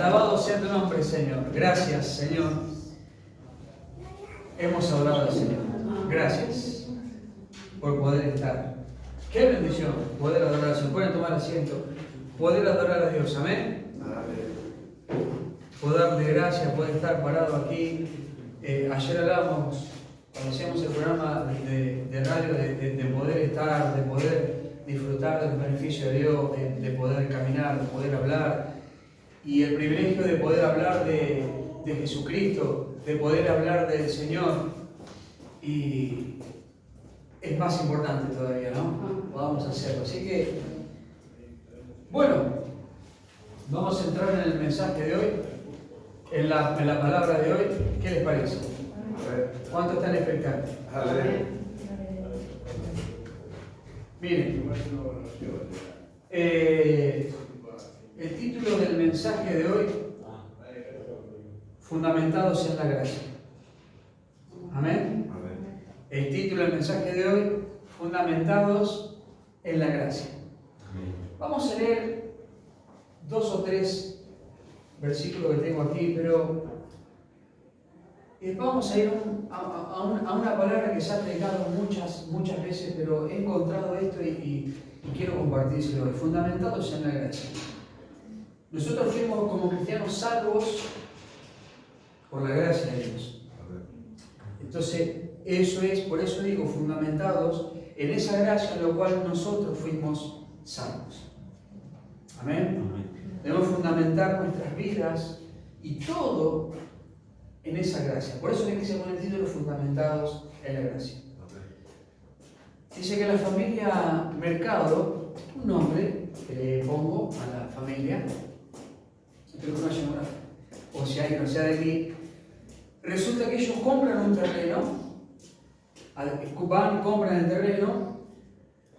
Alabado sea tu nombre, Señor. Gracias, Señor. Hemos adorado al Señor. Gracias por poder estar. Qué bendición poder adorar al Señor. Pueden tomar asiento. Poder adorar a Dios. Amén. Poder darle gracias, poder estar parado aquí. Ayer hablábamos, cuando hacíamos el programa de radio, de poder estar, de poder disfrutar del beneficio de Dios, de poder caminar, de poder hablar. Y el privilegio de poder hablar de Jesucristo, de poder hablar del Señor. Y es más importante todavía, ¿no? Podamos hacerlo. Así que, bueno, vamos a entrar en el mensaje de hoy, en la palabra de hoy. ¿Qué les parece? ¿Cuántos están expectantes? Miren, el título del mensaje de hoy: Fundamentados en la gracia. Amén. El título del mensaje de hoy: Fundamentados en la gracia. Vamos a leer 2 o 3 versículos que tengo aquí, pero vamos a ir a una palabra que se ha predicado muchas veces, pero he encontrado esto y quiero compartírselo. Fundamentados en la gracia. Nosotros fuimos como cristianos salvos por la gracia de Dios. Entonces, eso es, por eso digo, fundamentados en esa gracia en la cual nosotros fuimos salvos. Amén. Debemos fundamentar nuestras vidas y todo en esa gracia. Por eso le quise poner el título: Fundamentados en la gracia. Dice que la familia Mercado, un nombre que le pongo a la familia, espero que no haya morado, o si alguien no sea de aquí, resulta que ellos compran un terreno, van, compran el terreno,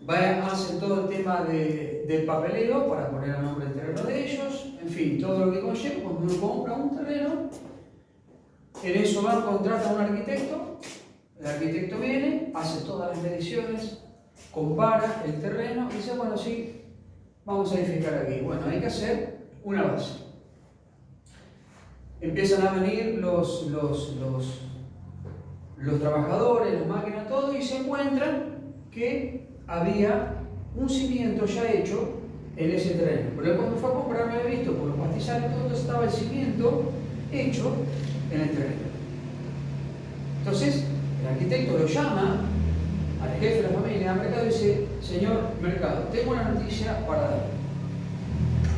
hacen todo el tema del papeleo para poner el nombre del terreno de ellos, en fin, todo lo que conlleva. Cuando uno compra un terreno, en eso van, contratan a un arquitecto, el arquitecto viene, hace todas las mediciones, compara el terreno y dice: bueno, sí, vamos a edificar aquí. Bueno, hay que hacer una base. Empiezan a venir los trabajadores, las máquinas, todo, y se encuentran que había un cimiento ya hecho en ese terreno. Pero cuando fue a comprar, no había visto por los pastizales, todo estaba el cimiento hecho en el terreno. Entonces, el arquitecto lo llama al jefe de la familia Mercado y dice: señor Mercado, tengo una noticia para dar.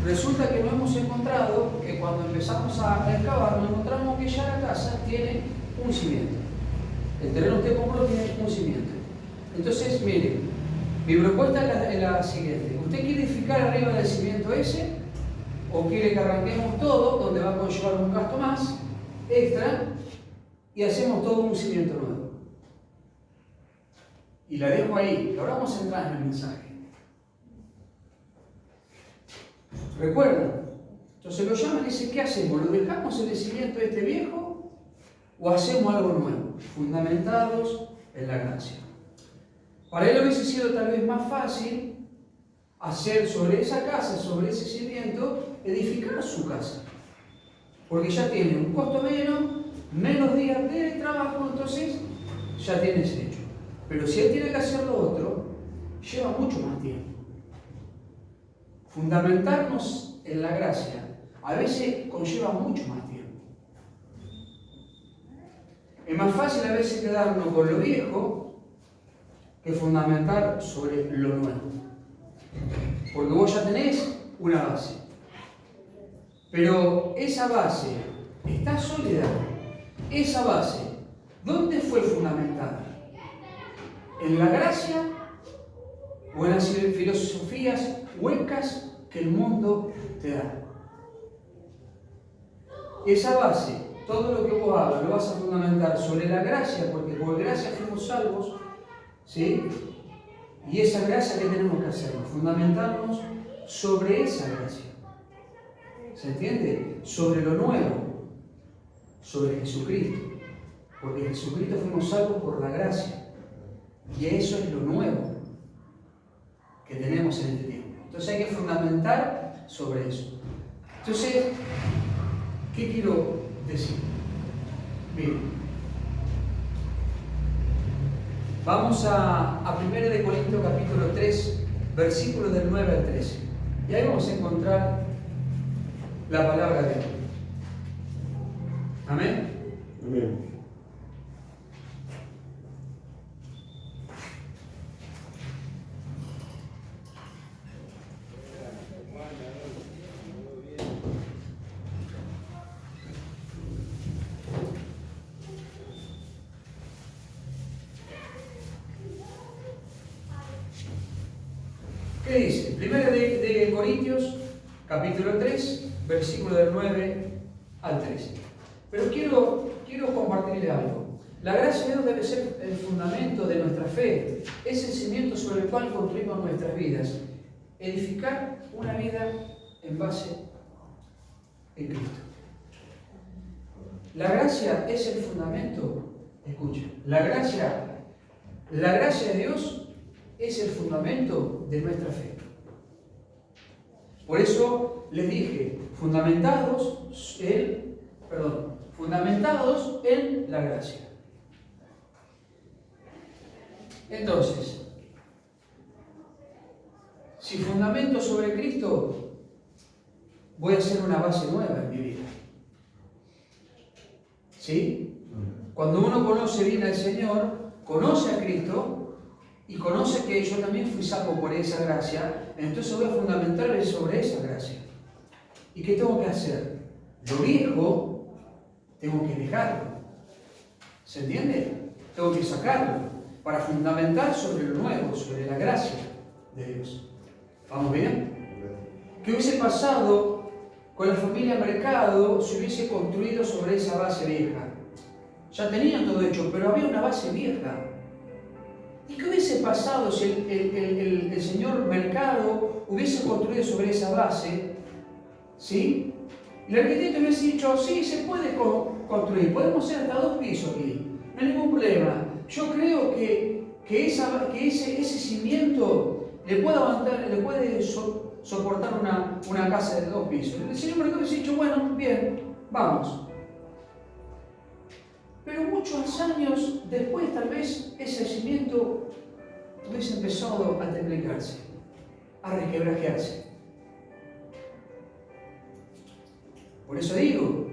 Resulta que nos hemos encontrado que cuando empezamos a excavar, nos encontramos que ya la casa tiene un cimiento. El terreno que usted compró tiene un cimiento. Entonces, mire, mi propuesta es la siguiente: ¿usted quiere edificar arriba del cimiento ese o quiere que arranquemos todo, donde va a conllevar un gasto más extra, y hacemos todo un cimiento nuevo? Y la dejo ahí, y ahora vamos a entrar en el mensaje. ¿Recuerdan? Entonces lo llaman y dicen: ¿qué hacemos? ¿Lo dejamos en el cimiento este viejo o hacemos algo nuevo? Fundamentados en la gracia. Para él hubiese sido tal vez más fácil hacer sobre esa casa, sobre ese cimiento, edificar su casa, porque ya tiene un costo menos días de trabajo, entonces ya tienes hecho. Pero si él tiene que hacer lo otro, lleva mucho más tiempo. Fundamentarnos en la gracia a veces conlleva mucho más tiempo. Es más fácil a veces quedarnos con lo viejo que fundamentar sobre lo nuevo. Porque vos ya tenés una base. Pero esa base está sólida. Esa base, ¿dónde fue fundamentada? ¿En la gracia o en las filosofías huecas que el mundo te da? Esa base, todo lo que vos hagas, lo vas a fundamentar sobre la gracia, porque por gracia fuimos salvos, ¿sí? Y esa gracia, ¿qué tenemos que hacer? Fundamentarnos sobre esa gracia. ¿Se entiende? Sobre lo nuevo, sobre Jesucristo. Porque Jesucristo fuimos salvos por la gracia. Y eso es lo nuevo que tenemos en este tiempo. Entonces hay que fundamentar sobre eso. Entonces, ¿Qué quiero decir? Miren, vamos a 1 de Corintios capítulo 3, versículos del 9 al 13. Y ahí vamos a encontrar la palabra de Dios. Amén. Amén. ¿Qué dice? Primera de Corintios, capítulo 3, versículo del 9 al 13. Pero quiero compartirle algo. La gracia de Dios debe ser el fundamento de nuestra fe. Es el cimiento sobre el cual construimos nuestras vidas. Edificar una vida en base en Cristo. La gracia es el fundamento. Escucha, la gracia de Dios es el fundamento de nuestra fe. Por eso les dije, fundamentados en la gracia. Entonces, si fundamento sobre Cristo, voy a hacer una base nueva en mi vida. ¿Sí? Cuando uno conoce bien al Señor, conoce a Cristo, y conoce que yo también fui salvo por esa gracia, entonces voy a fundamentarme sobre esa gracia. ¿Y qué tengo que hacer? Lo viejo, tengo que dejarlo. ¿Se entiende? Tengo que sacarlo para fundamentar sobre lo nuevo, sobre la gracia de Dios. ¿Vamos bien? ¿Qué hubiese pasado con la familia Mercado si hubiese construido sobre esa base vieja? Ya tenían todo hecho, pero había una base vieja. ¿Y qué hubiese pasado si el señor Mercado hubiese construido sobre esa base? ¿Sí? El arquitecto hubiese dicho, sí, se puede construir, podemos hacer hasta 2 pisos aquí, no hay ningún problema. Yo creo que ese cimiento le puede aguantar, le puede soportar una casa de 2 pisos. El señor Mercado hubiese dicho, bueno, bien, vamos. Pero muchos años después, tal vez, ese cimiento hubiese empezado a templicarse, a resquebrajarse. Por eso digo,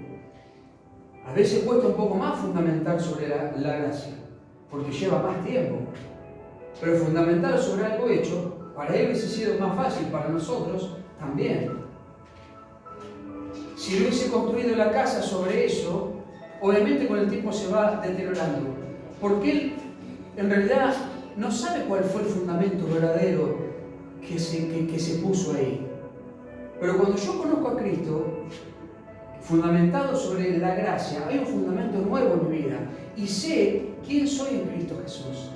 a veces cuesta un poco más fundamentar sobre la gracia, porque lleva más tiempo. Pero fundamentar sobre algo hecho, para él hubiese sido más fácil, para nosotros también. Si hubiese construido la casa sobre eso, obviamente con el tiempo se va deteriorando, porque él en realidad no sabe cuál fue el fundamento verdadero que se puso ahí. Pero cuando yo conozco a Cristo, fundamentado sobre la gracia, hay un fundamento nuevo en mi vida y sé quién soy en Cristo Jesús.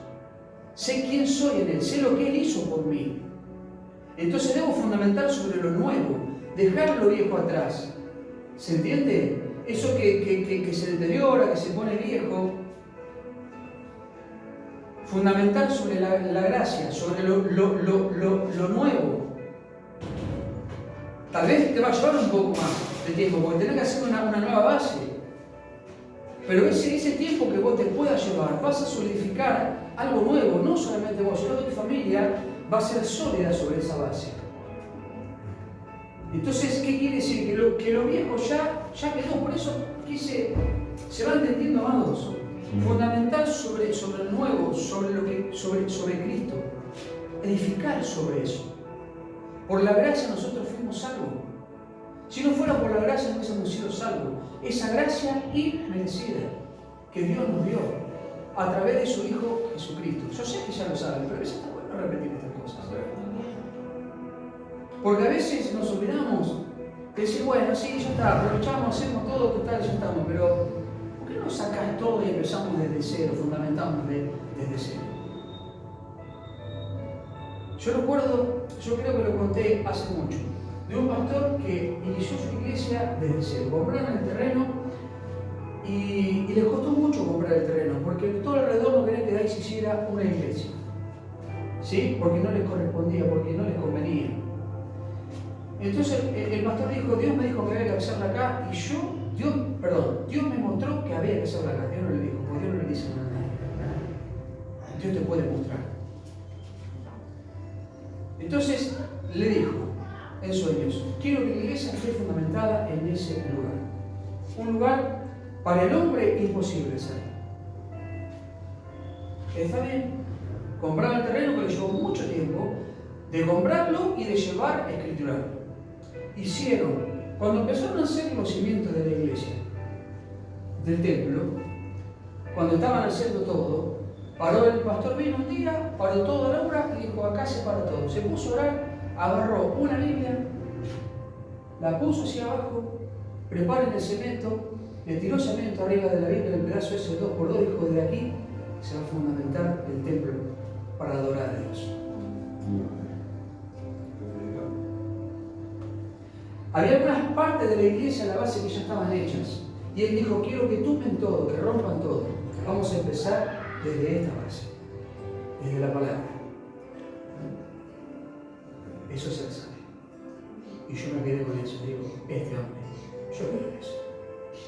Sé quién soy en Él, sé lo que Él hizo por mí. Entonces debo fundamentar sobre lo nuevo, dejar lo viejo atrás. ¿Se entiende? Eso que se deteriora, que se pone viejo, fundamental sobre la gracia, sobre lo nuevo. Tal vez te va a llevar un poco más de tiempo, porque tenés que hacer una nueva base. Pero ese tiempo que vos te puedas llevar, vas a solidificar algo nuevo, no solamente vos, sino que tu familia va a ser sólida sobre esa base. Entonces, ¿qué quiere decir? Que lo viejo ya quedó, por eso se va entendiendo más dos. Fundamental sobre el nuevo, sobre Cristo. Edificar sobre eso. Por la gracia nosotros fuimos salvos. Si no fuera por la gracia no hubiésemos sido salvos. Esa gracia inmerecida que Dios nos dio a través de su Hijo Jesucristo. Yo sé que ya lo saben, pero a veces está bueno repetir estas cosas. Porque a veces nos olvidamos de decir, bueno, sí, ya está, aprovechamos, hacemos todo, total, ya estamos, pero ¿por qué no sacás todo y empezamos desde cero, fundamentamos desde cero? Yo recuerdo, yo creo que lo conté hace mucho, de un pastor que inició su iglesia desde cero. Compraron el terreno y les costó mucho comprar el terreno, porque todo alrededor no quería que de ahí se hiciera una iglesia. ¿Sí? Porque no les correspondía, porque no les convenía. Entonces el pastor dijo, Dios me dijo que había que hacerla acá, y Dios me mostró que había que hacerla acá. Dios no le dijo, porque Dios no le dice nada a nadie. Dios te puede mostrar. Entonces le dijo en sueños, quiero que la iglesia esté fundamentada en ese lugar. Un lugar para el hombre imposible ser. Está bien, compraron el terreno que le llevó mucho tiempo de comprarlo y de llevar a escriturar. Hicieron, cuando empezaron a hacer los cimientos de la iglesia, del templo, cuando estaban haciendo todo, paró el pastor, vino un día, paró toda la obra y dijo, acá se para todo. Se puso a orar, agarró una Biblia, la puso hacia abajo, preparen el cemento, le tiró cemento arriba de la Biblia, el pedazo ese 2x2, dijo, de aquí se va a fundamentar el templo para adorar a Dios. Había algunas partes de la iglesia, la base, que ya estaban hechas. Y él dijo, quiero que tumben todo, que rompan todo. Vamos a empezar desde esta base, desde la palabra. Eso es el sabio. Y yo me quedé con eso, digo, este hombre, yo quiero eso.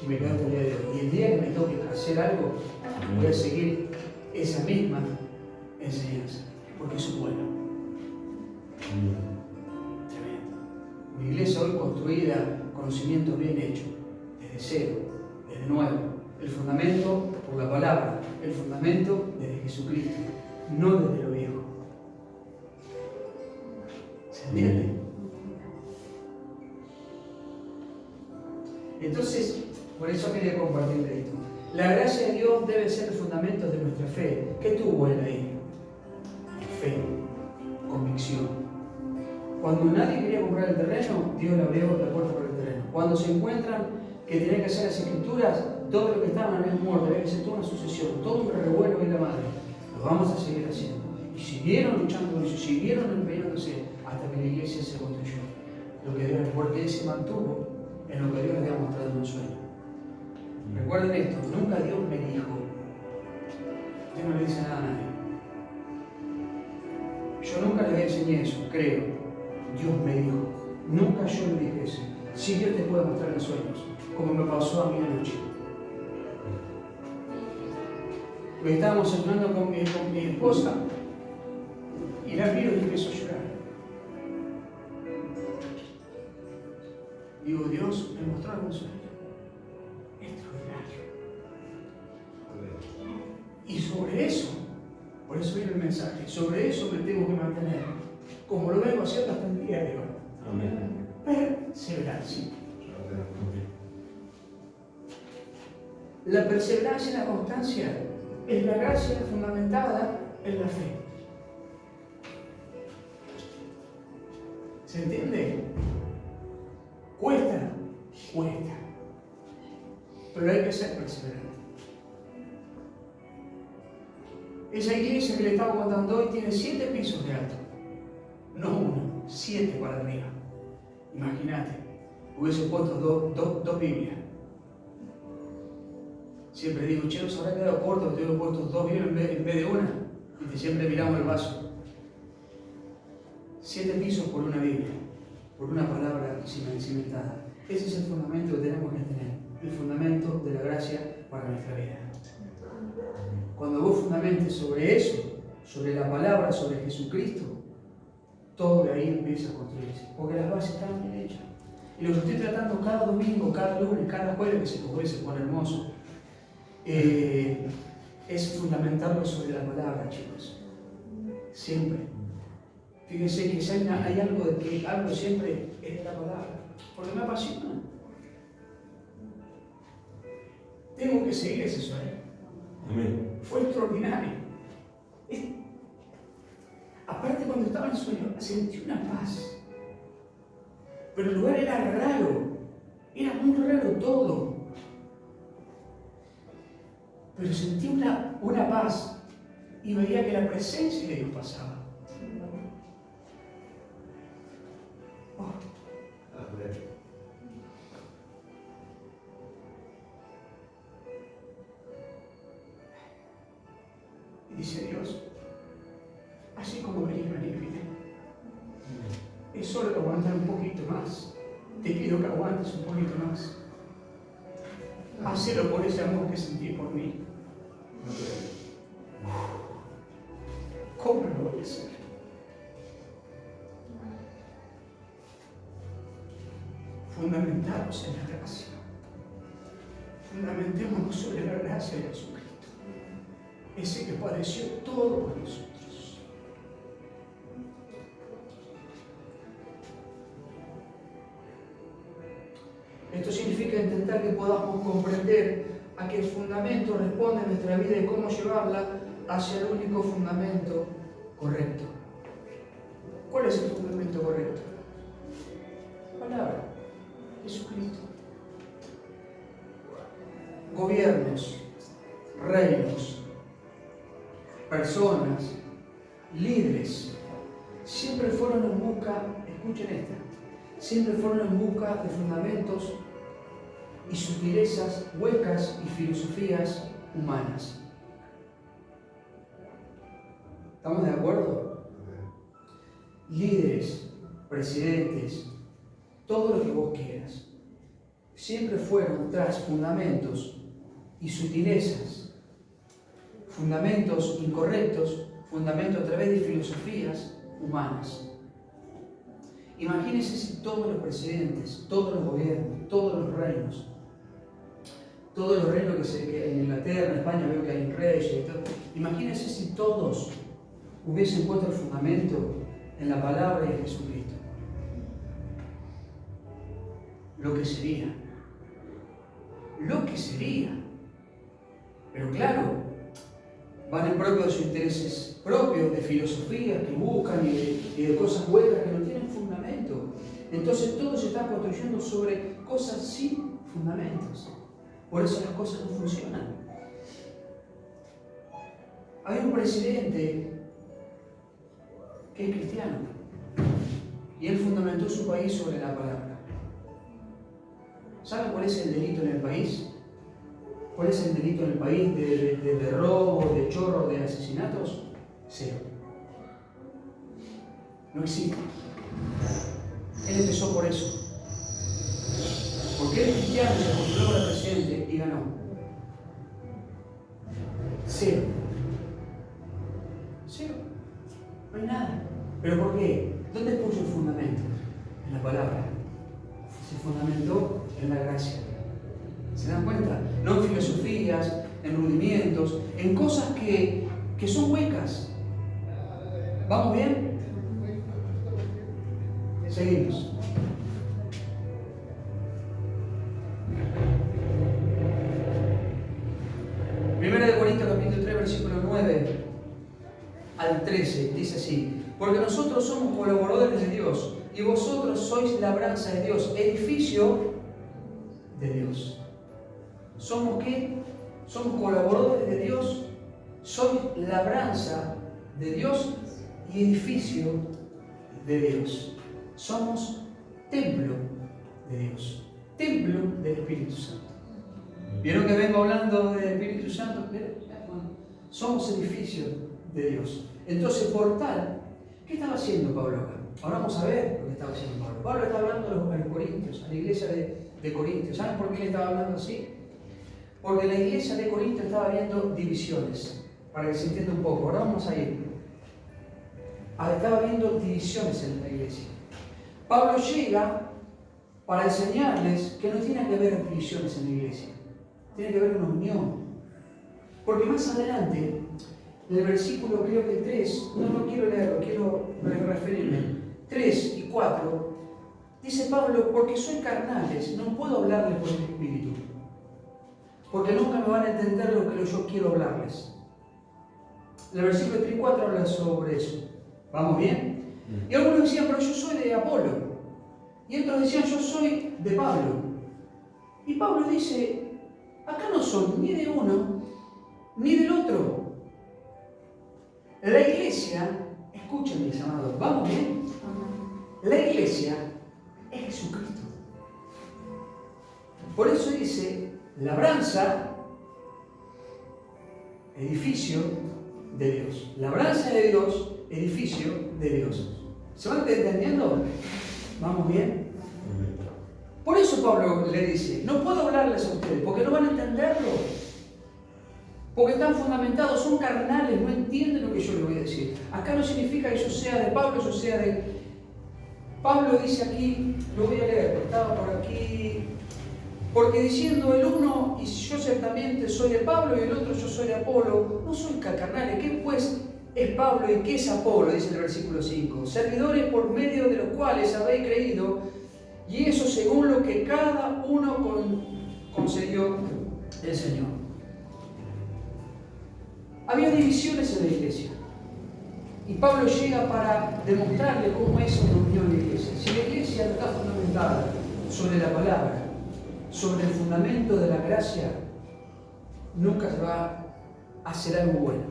Y me quedé hasta el día de hoy. Y el día que me toque hacer algo, voy a seguir esa misma enseñanza, porque eso es bueno. Tremendo. Una iglesia hoy construida, conocimiento bien hecho, desde cero, desde nuevo. El fundamento por la palabra, el fundamento desde Jesucristo, no desde lo viejo. ¿Se entiende? Entonces, por eso quería compartir esto. La gracia de Dios debe ser el fundamento de nuestra fe. ¿Qué tuvo él ahí? Fe, convicción. Cuando nadie quería comprar el terreno, Dios le abrió la puerta por el terreno. Cuando se encuentran que tenían que hacer las escrituras, todo lo que estaban habían muerto, había que hacer toda una sucesión, todo un revuelo en la madre. Lo vamos a seguir haciendo. Y siguieron luchando con eso, siguieron empeñándose hasta que la iglesia se construyó. Lo que Dios, porque él se mantuvo en lo que Dios le había mostrado en un sueño. Recuerden esto, nunca Dios me dijo, Dios no le dice nada a nadie. Yo nunca le enseñé eso, creo. Dios me dijo, nunca yo le dije eso. Sí, Dios te puede mostrar en sueños, como me pasó a mí anoche. Hoy estábamos hablando con mi esposa y la miro y empiezo a llorar. Digo, Dios me mostró algún sueño extraordinario. Y sobre eso, por eso viene el mensaje, sobre eso me tengo que mantener, como lo vengo haciendo hasta el día de hoy. Amén. Perseverancia. La perseverancia y la constancia es la gracia fundamentada en la fe. ¿Se entiende? Cuesta, pero hay que ser perseverante. Esa iglesia que le estaba contando hoy tiene 7 pisos de alto, no 1, 7 para arriba. Imagínate, hubiese puesto dos Biblias. Siempre digo, che, nos habrá quedado corto, te hubiera puesto 2 Biblias en vez de una. Y siempre miramos el vaso. 7 pisos por una Biblia, por una palabra cimentada. Ese es el fundamento que tenemos que tener, el fundamento de la gracia para nuestra vida. Cuando vos fundamentes sobre eso, sobre la palabra, sobre Jesucristo, todo de ahí empieza a construirse, porque las bases están bien hechas. Y lo que estoy tratando cada domingo, cada lunes, cada jueves, que se pone hermoso, es fundamentarlo sobre la palabra, chicos. Siempre. Fíjense que si hay algo de que algo siempre es de la palabra, porque me apasiona. Tengo que seguir ese sueño. Amén. Fue extraordinario. Aparte, cuando estaba en sueño, sentí una paz. Pero el lugar era raro. Era muy raro todo. Pero sentí una paz y veía que la presencia de Dios pasaba. Y dice Dios, así como venís, vine. Es solo aguantar un poquito más. Te pido que aguantes un poquito más. Hacelo por ese amor que sentí por mí. ¿Cómo lo voy a hacer? Fundamentados en la gracia. Fundamentémonos sobre la gracia de Jesucristo. Ese que padeció todo por nosotros. Esto significa intentar que podamos comprender a qué fundamento responde nuestra vida y cómo llevarla hacia el único fundamento correcto. ¿Cuál es el fundamento correcto? La palabra, Jesucristo. Gobiernos, reinos, personas, líderes, siempre fueron en busca, escuchen esta, siempre fueron en busca de fundamentos y sutilezas huecas y filosofías humanas. ¿Estamos de acuerdo? Líderes, presidentes, todo lo que vos quieras, siempre fueron tras fundamentos y sutilezas, fundamentos incorrectos, fundamentos a través de filosofías humanas. Imagínense si todos los presidentes, todos los gobiernos, todos los reinos que en Inglaterra, en España veo que hay reyes y todo, imagínense si todos hubiesen puesto el fundamento en la palabra de Jesucristo. Lo que sería. Pero claro, van en propio de sus intereses propios, de filosofías que buscan y de cosas huecas que no tienen fundamento. Entonces todo se está construyendo sobre cosas sin fundamentos. Por eso las cosas no funcionan. Hay un presidente que es cristiano y él fundamentó su país sobre la palabra. ¿Saben cuál es el delito en el país? ¿Cuál es el delito en el país de robo, de chorro, de asesinatos? Cero. No existe. Él empezó por eso. Porque él es cristiano, se postuló para presidente y ganó. Cero. Cero. No hay nada. ¿Pero por qué? ¿Dónde puso el fundamento? En la palabra. Se fundamentó en la gracia. ¿Se dan cuenta? No en filosofías, en rudimientos, en cosas que son huecas. ¿Vamos bien? Seguimos. Primera de Corintios capítulo 3, versículo 9 al 13, dice así: porque nosotros somos colaboradores de Dios y vosotros sois labranza de Dios, edificio de Dios. ¿Somos qué? Somos colaboradores de Dios, sois labranza de Dios y edificio de Dios. Somos templo de Dios, templo del Espíritu Santo. ¿Vieron que vengo hablando del Espíritu Santo? Bueno, somos edificio de Dios. Entonces, por tal, ¿qué estaba haciendo Pablo acá? Ahora vamos a ver lo que estaba haciendo Pablo. Pablo está hablando a los corintios, a la iglesia de Corintios. ¿Saben por qué le estaba hablando así? Porque la iglesia de Corinto estaba viendo divisiones, para que se entienda un poco. Ahora vamos a ir. Estaba viendo divisiones en la iglesia. Pablo llega para enseñarles que no tiene que haber divisiones en la iglesia. Tiene que haber una unión. Porque más adelante, en el versículo creo que 3, no quiero leerlo, quiero referirme, 3 y 4, dice Pablo: porque soy carnales, no puedo hablarles por el Espíritu. Porque nunca me van a entender lo que yo quiero hablarles. El versículo 3 y 4 habla sobre eso. ¿Vamos bien? Y algunos decían: pero yo soy de Apolo. Y otros decían: yo soy de Pablo. Y Pablo dice: acá no son ni de uno ni del otro. La iglesia, escuchen mis amados, ¿vamos bien? La iglesia es Jesucristo. Por eso dice: labranza, edificio de Dios. Labranza de Dios, edificio de Dios. ¿Se van entendiendo? ¿Vamos bien? Por eso Pablo le dice, no puedo hablarles a ustedes, porque no van a entenderlo. Porque están fundamentados, son carnales, no entienden lo que yo les voy a decir. Acá no significa que yo sea de Pablo, yo sea de... Pablo dice aquí, lo voy a leer, estaba por aquí... Porque diciendo el uno, y yo ciertamente soy de Pablo, y el otro yo soy de Apolo, no soy carnales. ¿Qué pues es Pablo y qué es Apolo? Dice en el versículo 5. Servidores por medio de los cuales habéis creído, y eso según lo que cada uno concedió el Señor. Había divisiones en la iglesia. Y Pablo llega para demostrarle cómo es una unión en la iglesia. Si la iglesia está fundamentada sobre la palabra, sobre el fundamento de la gracia, nunca se va a hacer algo bueno.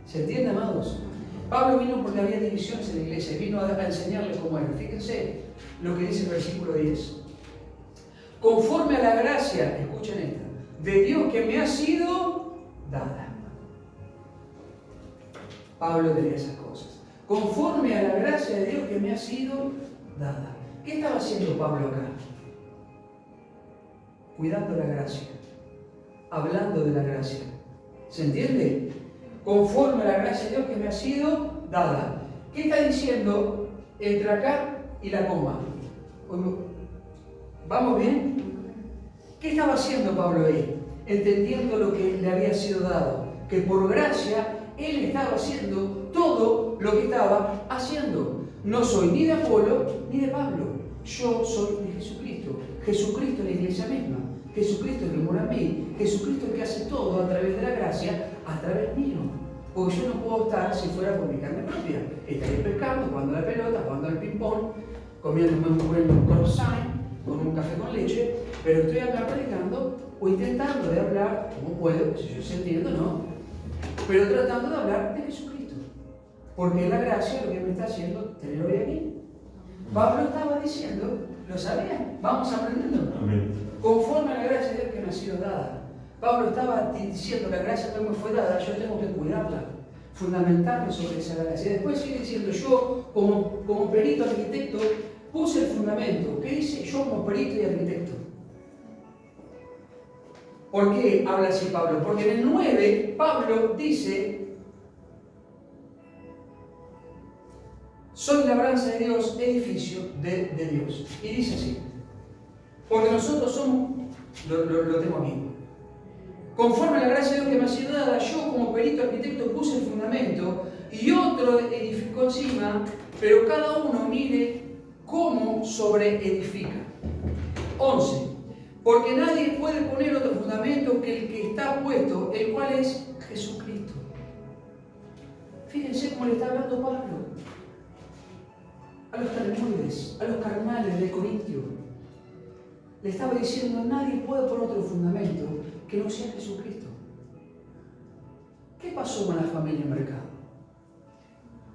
¿Se entiende, amados? Pablo vino porque había divisiones en la iglesia y vino a enseñarles cómo era. Fíjense lo que dice el versículo 10. Conforme a la gracia, escuchen esta, de Dios que me ha sido dada. Pablo tenía esas cosas. Conforme a la gracia de Dios que me ha sido dada. ¿Qué estaba haciendo Pablo acá? Cuidando la gracia, hablando de la gracia. ¿Se entiende? Conforme a la gracia de Dios que me ha sido dada. ¿Qué está diciendo entre acá y la coma? ¿Vamos bien? ¿Qué estaba haciendo Pablo ahí? Entendiendo lo que le había sido dado. Que por gracia él estaba haciendo todo lo que estaba haciendo. No soy ni de Apolo ni de Pablo. Yo soy de Jesucristo. Jesucristo es la iglesia misma. Jesucristo es el que mora en mí. Jesucristo es el que hace todo a través de la gracia, a través mío. Porque yo no puedo estar si fuera por mi carne propia. Estaría pescando, jugando a la pelota, jugando al ping-pong, comiéndome un buen croissant con un café con leche, pero estoy acá predicando o intentando de hablar, como puedo, si yo se entiendo, no, pero tratando de hablar de Jesucristo. Porque la gracia lo que me está haciendo tener hoy aquí. Pablo estaba diciendo, ¿lo sabían? Vamos aprendiendo. Amén. Conforme a la gracia de Dios que me ha sido dada. Pablo estaba diciendo, la gracia que me fue dada, yo tengo que cuidarla, fundamentarme sobre esa gracia. Y después sigue diciendo, yo como perito arquitecto puse el fundamento. ¿Qué dice? Yo como perito y arquitecto. ¿Por qué habla así Pablo? Porque en el 9 Pablo dice, soy labranza de Dios, edificio de Dios. Y dice así, porque nosotros somos, lo tengo aquí, conforme a la gracia de Dios que me ha sido dada, yo como perito arquitecto puse el fundamento y otro edificó encima, pero cada uno mire cómo sobreedifica. 11. Porque nadie puede poner otro fundamento que el que está puesto, el cual es Jesucristo. Fíjense cómo le está hablando Pablo a los talmudes, a los carnales de Corintio. Le estaba diciendo, nadie puede poner otro fundamento que no sea Jesucristo. ¿Qué pasó con la familia Mercado?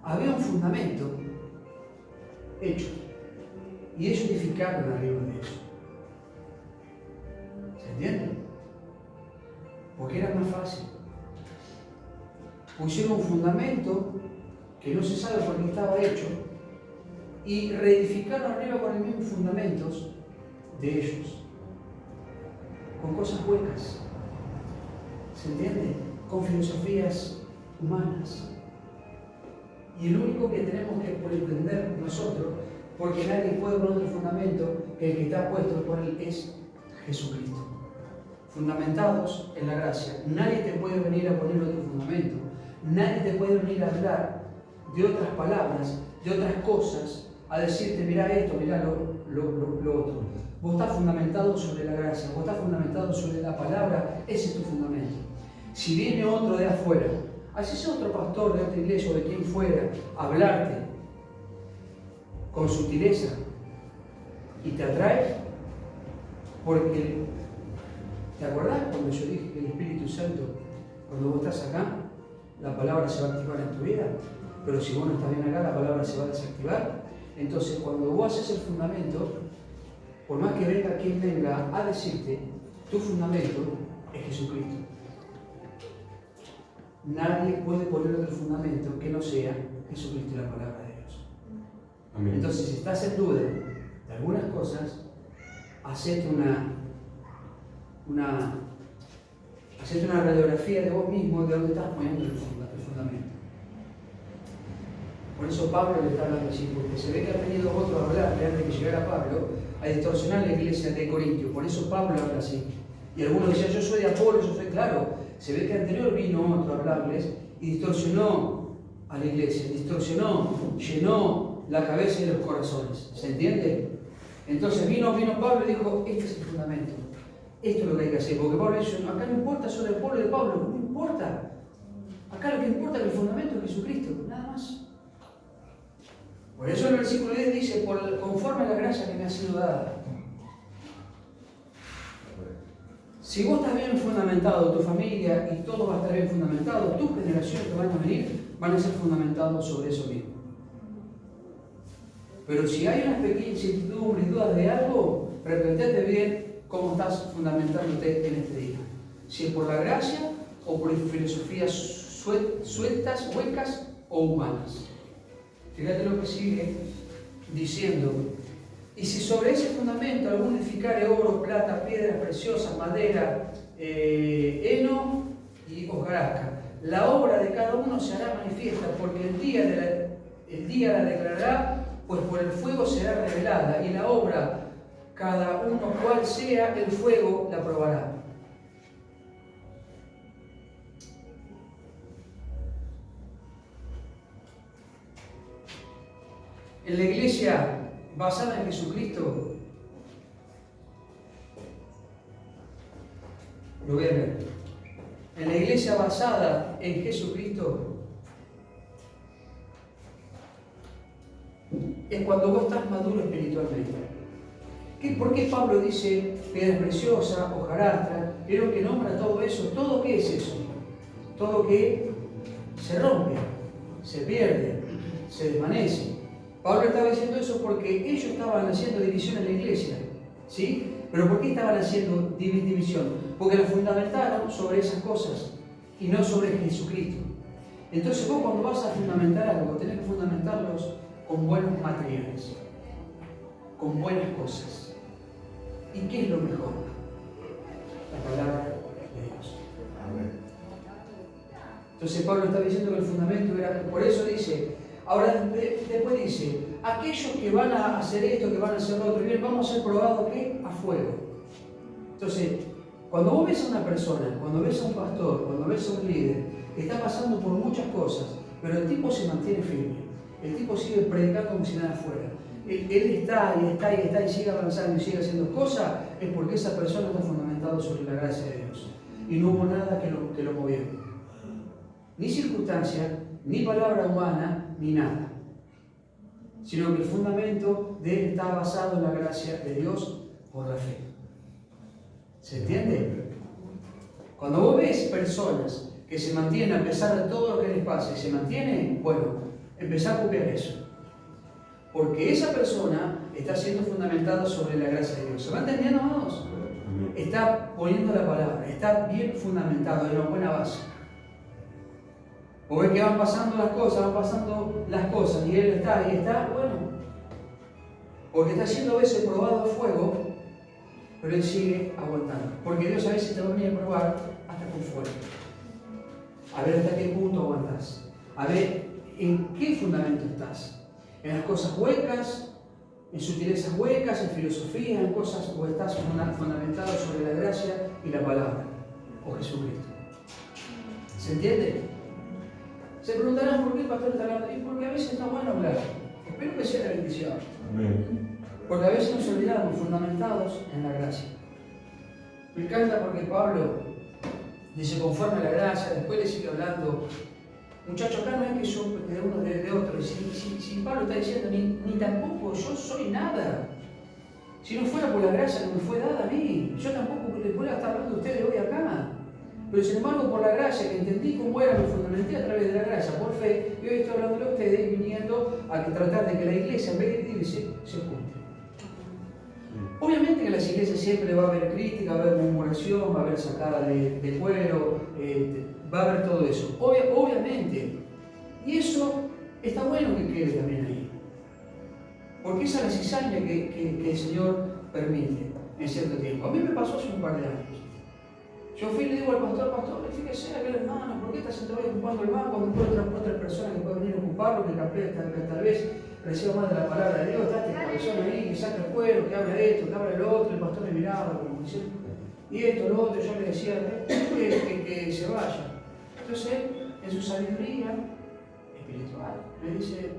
Había un fundamento hecho y ellos edificaron arriba de eso. ¿Se entiende? Porque era más fácil. Pusieron un fundamento que no se sabe por qué estaba hecho y reedificaron arriba con los mismos fundamentos de ellos, con cosas huecas. ¿Se entiende? Con filosofías humanas. Y el único que tenemos que entender nosotros, porque nadie puede poner otro fundamento que el que está puesto por él es Jesucristo. Fundamentados en la gracia. Nadie te puede venir a poner otro fundamento. Nadie te puede venir a hablar de otras palabras, de otras cosas, a decirte, mira esto, mira lo otro. Vos estás fundamentado sobre la gracia, vos estás fundamentado sobre la palabra, ese es tu fundamento. Si viene otro de afuera, así sea otro pastor de otra iglesia o de quien fuera, a hablarte con sutileza y te atrae, porque, ¿te acordás cuando yo dije que el Espíritu Santo, cuando vos estás acá, la palabra se va a activar en tu vida? Pero si vos no estás bien acá, la palabra se va a desactivar. Entonces, cuando vos haces el fundamento, por más que venga quien venga a decirte, tu fundamento es Jesucristo. Nadie puede poner otro fundamento que no sea Jesucristo y la palabra de Dios. Amén. Entonces, si estás en duda algunas cosas, hacete una radiografía de vos mismo, de dónde estás poniendo el fundamento. Por eso Pablo le está hablando así, porque se ve que ha venido otro a hablarle antes de que llegara Pablo, a distorsionar la iglesia de Corintio. Por eso Pablo habla así. Y algunos decían, yo soy de Apolo, yo soy claro. Se ve que anterior vino otro a hablarles y distorsionó a la iglesia, llenó la cabeza y los corazones. ¿Se entiende? Entonces vino Pablo y dijo, este es el fundamento. Esto es lo que hay que hacer. Porque Pablo dice, acá no importa sobre el pueblo de Pablo, no importa. Acá lo que importa es el fundamento de Jesucristo, nada más. Por eso el versículo 10 dice, conforme a la gracia que me ha sido dada. Si vos estás bien fundamentado, tu familia y todo va a estar bien fundamentado, tus generaciones que van a venir van a ser fundamentados sobre eso mismo. Pero si hay unas pequeñas incertidumbres y dudas de algo, replantéate bien cómo estás fundamentándote en este día. Si es por la gracia o por filosofías sueltas, huecas o humanas. Fíjate lo que sigue diciendo. Y si sobre ese fundamento alguno edificare oro, plata, piedras preciosas, madera, heno y hojarasca, la obra de cada uno se hará manifiesta, porque el día la declarará, pues por el fuego será revelada, y la obra, cada uno cual sea, el fuego la probará. En la iglesia basada en Jesucristo, lo voy a ver. En la iglesia basada en Jesucristo es cuando vos estás maduro espiritualmente. ¿Por qué Pablo dice piedras preciosas, hojarasca? Pero que nombra todo eso. ¿Todo qué es eso? Todo que se rompe, se pierde, se desvanece. Pablo estaba diciendo eso porque ellos estaban haciendo división en la iglesia, ¿sí? ¿Pero por qué estaban haciendo división? Porque la fundamentaron sobre esas cosas y no sobre Jesucristo. Entonces vos cuando vas a fundamentar algo, tenés que fundamentarlos con buenos materiales, con buenas cosas. ¿Y qué es lo mejor? La palabra de Dios. Entonces Pablo está diciendo que el fundamento era, por eso dice, ahora después dice, aquellos que van a hacer esto, que van a hacer lo otro, bien, vamos a ser probados ¿qué? A fuego. Entonces, cuando vos ves a una persona, cuando ves a un pastor, cuando ves a un líder, que está pasando por muchas cosas, pero el tipo se mantiene firme, el tipo sigue predicando como si nada fuera, él está y sigue avanzando y sigue haciendo cosas, es porque esa persona está fundamentada sobre la gracia de Dios. Y no hubo nada que lo moviera. Ni circunstancia, ni palabra humana, ni nada. Sino que el fundamento de él está basado en la gracia de Dios por la fe. ¿Se entiende? Cuando vos ves personas que se mantienen a pesar de todo lo que les pasa y se mantienen, bueno, empezá a copiar eso. Porque esa persona está siendo fundamentada sobre la gracia de Dios. ¿Se va entendiendo, amados? Está poniendo la palabra, está bien fundamentado en una buena base. O ves que van pasando las cosas y él está, bueno, porque está siendo a veces probado a fuego, pero él sigue aguantando. Porque Dios a veces te va a venir a probar hasta con fuego. A ver hasta qué punto aguantas. A ver en qué fundamento estás. En las cosas huecas, en sutilezas huecas, en filosofía, en cosas, o estás fundamentado sobre la gracia y la palabra, o Jesucristo. ¿Se entiende? Se preguntarán por qué el pastor está hablando. Y porque a veces está bueno hablar. Espero que sea la bendición. Amén. Porque a veces nos olvidamos, fundamentados en la gracia. Me encanta porque Pablo dice conforme a la gracia, después le sigue hablando. Muchachos, acá no es que yo de uno de otro. Si Pablo está diciendo, ni tampoco yo soy nada. Si no fuera por la gracia que me fue dada a mí, yo tampoco les puedo estar hablando de ustedes hoy acá. Pero sin embargo, por la gracia que entendí cómo era, me fundamenté a través de la gracia, por fe, y hoy estoy hablando de ustedes y viniendo a tratar de que la iglesia, en vez de dividirse, se junte. Obviamente que en las iglesias siempre va a haber crítica, va a haber murmuración, va a haber sacada de cuero, va a haber todo eso. Obviamente. Y eso está bueno que quede también ahí. Porque esa es la cizaña que el Señor permite en cierto tiempo. A mí me pasó hace un par de años. Yo fui y le digo al pastor, fíjese aquel hermano, ¿por qué está sentado ahí ocupando el banco cuando puede otra persona que puede venir a ocuparlo, que tal vez reciba más de la palabra de Dios? Está este cabezón ahí, que saca el cuero, que habla de esto, que habla de lo otro. El pastor me miraba como diciendo, y esto, lo otro. Yo le decía que se vaya. Entonces él, en su sabiduría espiritual, me dice,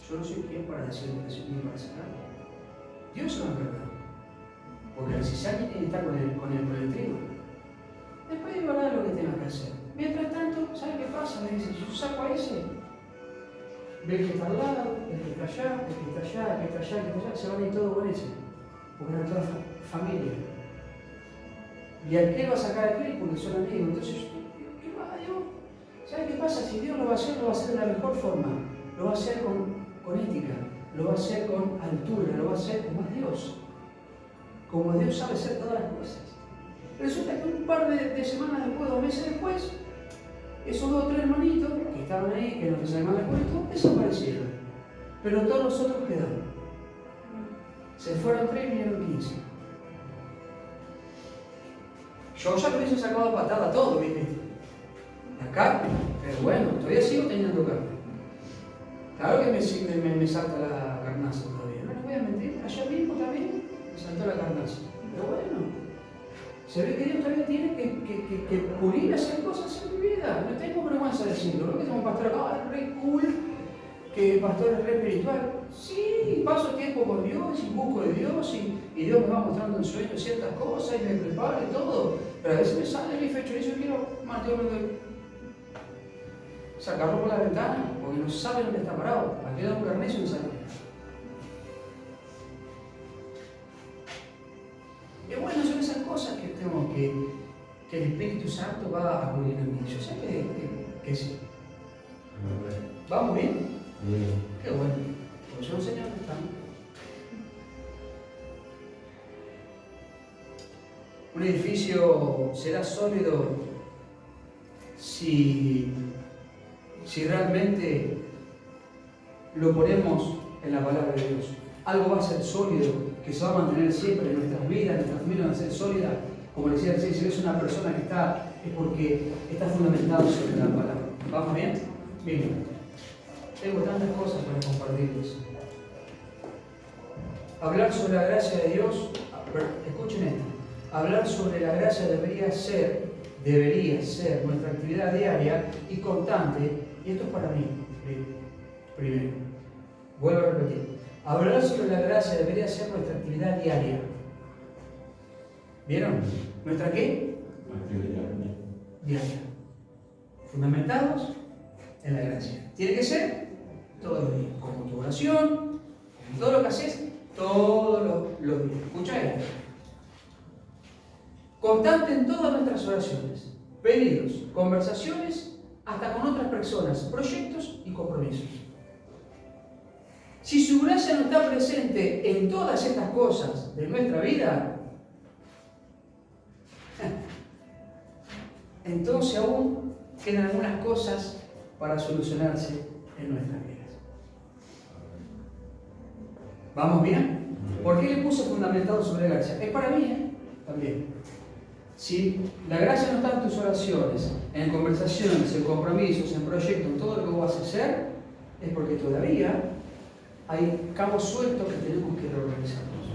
yo no soy quien para decirle que soy ni para sacarlo. Dios se va a encargar. Porque la cizaña tiene que estar con el trigo. Después digo nada lo que tenga que hacer. Mientras tanto, ¿sabe qué pasa? Me dice, yo saco a ese, ve el que está al lado, el que está allá, el que está allá, el que está allá, el que está allá, se van a ir todos con ese. Porque eran toda familia. Y aquel va a sacar a aquel porque son amigos. Entonces, ¿qué va Dios? ¿Sabe qué pasa? Si Dios lo va a hacer de la mejor forma. Lo va a hacer con ética, lo va a hacer con altura, lo va a hacer como es Dios. Como Dios sabe hacer todas las cosas. Resulta que un par de semanas después, 2 meses después, esos 2 o 3 hermanitos que estaban ahí, que no se llamaban el cuento, desaparecieron. Pero todos los otros quedaron. Se fueron 3 y vinieron 15. Yo ya lo hubiese sacado a patada todo, ¿viste? La carne, pero bueno, todavía sigo teniendo carne. Claro que me salta la carnaza todavía. No les voy a mentir, ayer mismo también me saltó la carnaza. Pero bueno, se ve que Dios todavía tiene que pulir hacer cosas en mi vida. No tengo vergüenza de decirlo. No que tengo un pastor acá, es re cool, que el pastor es re espiritual. Sí, paso tiempo con Dios y busco de Dios y Dios me va mostrando en sueños ciertas cosas y me prepara y todo. Pero a veces me sale mi fechorizo y quiero sacarlo por la ventana, porque no sabe dónde está parado. Aquí da un carnet y no sabe. Y bueno, son esas cosas que tengo que el Espíritu Santo va a cubrir en mí. Yo sé que sí. ¿Vamos bien? Bien. Qué bueno. Pues yo enseño dónde están. Un edificio será sólido si realmente lo ponemos en la palabra de Dios. Algo va a ser sólido, que se va a mantener siempre en nuestras vidas, nuestras familias van a ser sólidas. Como decía recién, si ves una persona que está, es porque está fundamentado sobre la palabra. ¿Vamos bien? Bien. Tengo tantas cosas para compartirles. Hablar sobre la gracia de Dios, escuchen esto. Hablar sobre la gracia debería ser nuestra actividad diaria y constante. Y esto es para mí, primero. Vuelvo a repetir. Hablar sobre la gracia debería ser nuestra actividad diaria. ¿Vieron? ¿Nuestra qué? Actividad diaria. Fundamentados en la gracia. Tiene que ser todos los días. Como tu oración, como todo lo que haces, todos los días. ¿Escucha esto? Constante en todas nuestras oraciones, pedidos, conversaciones, hasta con otras personas, proyectos y compromisos. Si su gracia no está presente en todas estas cosas de nuestra vida, entonces aún quedan algunas cosas para solucionarse en nuestras vidas. ¿Vamos bien? ¿Por qué le puse fundamentado sobre la gracia? Es para mí, también. Si la gracia no está en tus oraciones, en conversaciones, en compromisos, en proyectos, en todo lo que vos vas a hacer, es porque todavía hay cabos sueltos que tenemos que reorganizarnos.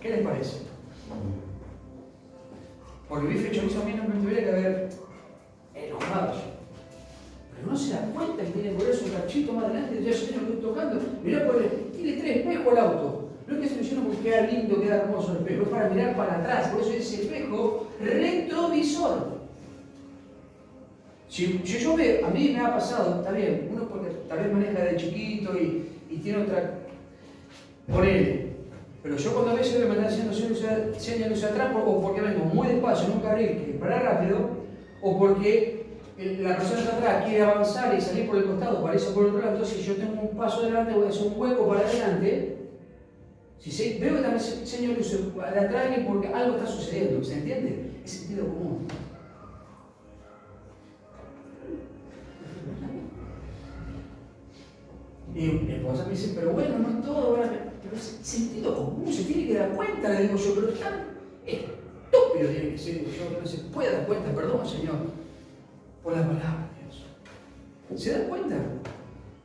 ¿Qué les parece? Porque mi fechorizo a mí no me tuviera que haber enojado yo. Pero no se da cuenta que tiene por eso un cachito más adelante, ya sé lo que estoy tocando. Mirá, tiene 3 espejos el auto. No es que se lo hicieron porque queda lindo, queda hermoso el espejo, es para mirar para atrás. Por eso es espejo retrovisor. Si yo veo, a mí me ha pasado, está bien, uno porque tal vez maneja de chiquito y tiene otra. Ponele. Pero yo cuando a veces me están haciendo señas hacia atrás, o porque vengo muy despacio en un carril que para rápido, o porque la persona de atrás quiere avanzar y salir por el costado, para irse por el otro lado, entonces si yo tengo un paso adelante, voy a hacer un hueco para adelante. Si veo que también señor luce de atrás porque algo está sucediendo, ¿se entiende? Es sentido común. cosas. Me dice, pero bueno, no todo, pero es sentido común, se tiene que dar cuenta, le digo yo, pero tan estúpido tiene que ser yo, que no se puede dar cuenta, perdón, Señor, por la palabra de Dios. ¿Se dan cuenta?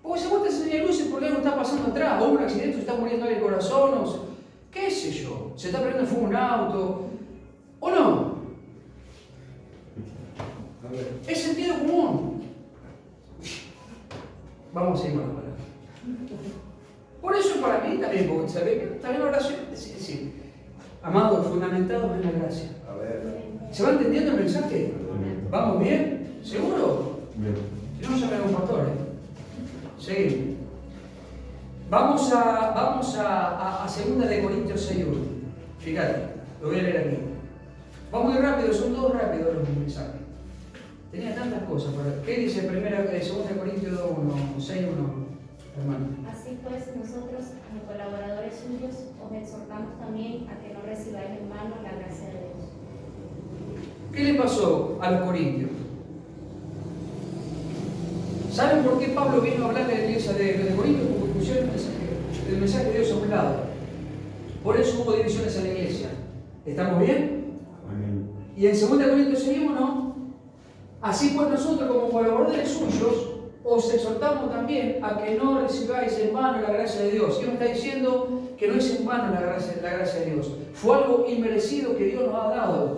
Porque si vos te enseñas luces porque algo está pasando atrás, o un accidente, se está muriendo ahí el corazón, o qué sé yo, se está prendiendo fuego un auto, ¿o no? Es sentido común. Vamos a seguir con la palabra. Por eso para mí también, porque ¿sabes? También la oración es decir, amados, fundamentados en la gracia. ¿Se va entendiendo el mensaje? ¿Vamos bien? ¿Seguro? Si no, llamen a un pastor. Seguimos. Vamos a 2 de Corintios 6:1. Fíjate, lo voy a leer aquí. Vamos muy rápido, son todos rápidos los mensajes. Tenía tantas cosas. ¿Qué dice 2 de Corintios 6:1, hermano? Así pues, nosotros, como colaboradores suyos, os exhortamos también a que no recibáis en vano la gracia de Dios. ¿Qué le pasó a los corintios? ¿Saben por qué Pablo vino a hablar de la iglesia de Corintios? Porque pusieron el mensaje de Dios a un lado. Por eso hubo divisiones en la iglesia. ¿Estamos bien? Amén. Y en 2 Corintios 6:1, así pues nosotros como colaboradores suyos, os exhortamos también a que no recibáis en vano la gracia de Dios. ¿Qué nos está diciendo? Que no es en vano la gracia de Dios. Fue algo inmerecido que Dios nos ha dado.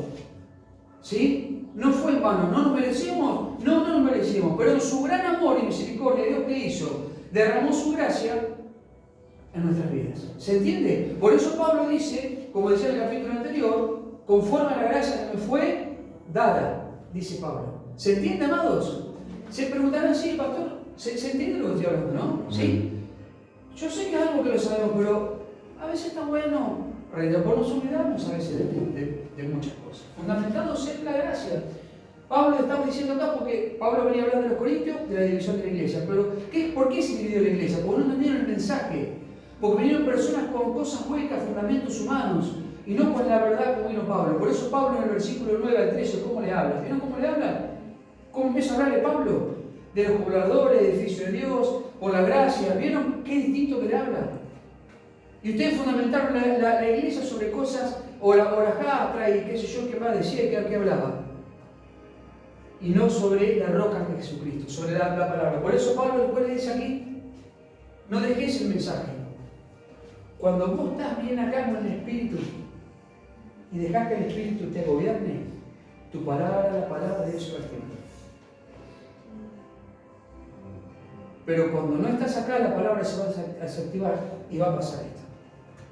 ¿Sí? No fue en vano. ¿No nos merecimos? No nos merecimos. Pero en su gran amor y misericordia, Dios, ¿qué hizo? Derramó su gracia en nuestras vidas. ¿Se entiende? Por eso Pablo dice, como decía en el capítulo anterior, conforme a la gracia que me fue dada, dice Pablo. ¿Se entiende, amados? Se preguntarán, sí, pastor, ¿se entiende lo que estoy hablando, no? ¿Sí? Yo sé que es algo que lo sabemos, pero a veces está bueno por nos olvidarnos a veces de muchas cosas. Fundamentados en la gracia. Pablo le estaba diciendo acá porque Pablo venía a hablar de los corintios, de la división de la iglesia. Pero ¿por qué se dividió la iglesia? Porque no entendieron el mensaje. Porque vinieron personas con cosas huecas, fundamentos humanos, y no con la verdad como vino Pablo. Por eso Pablo en el versículo 9 al 13, ¿cómo le habla? ¿Vieron cómo le habla? ¿Cómo empieza a hablarle Pablo? De los pobladores, del edificio de Dios, por la gracia. ¿Vieron qué distinto que le habla? Y ustedes fundamentaron la iglesia sobre cosas, o la jastra y qué sé yo, qué más decía y qué hablaba. Y no sobre la roca que es Jesucristo, sobre la palabra. Por eso Pablo después le dice aquí, no dejes el mensaje. Cuando vos estás bien acá con el Espíritu y dejás que el Espíritu te gobierne, tu palabra, la palabra de Dios se va a extender. Pero cuando no estás acá, la palabra se va a desactivar y va a pasar esto.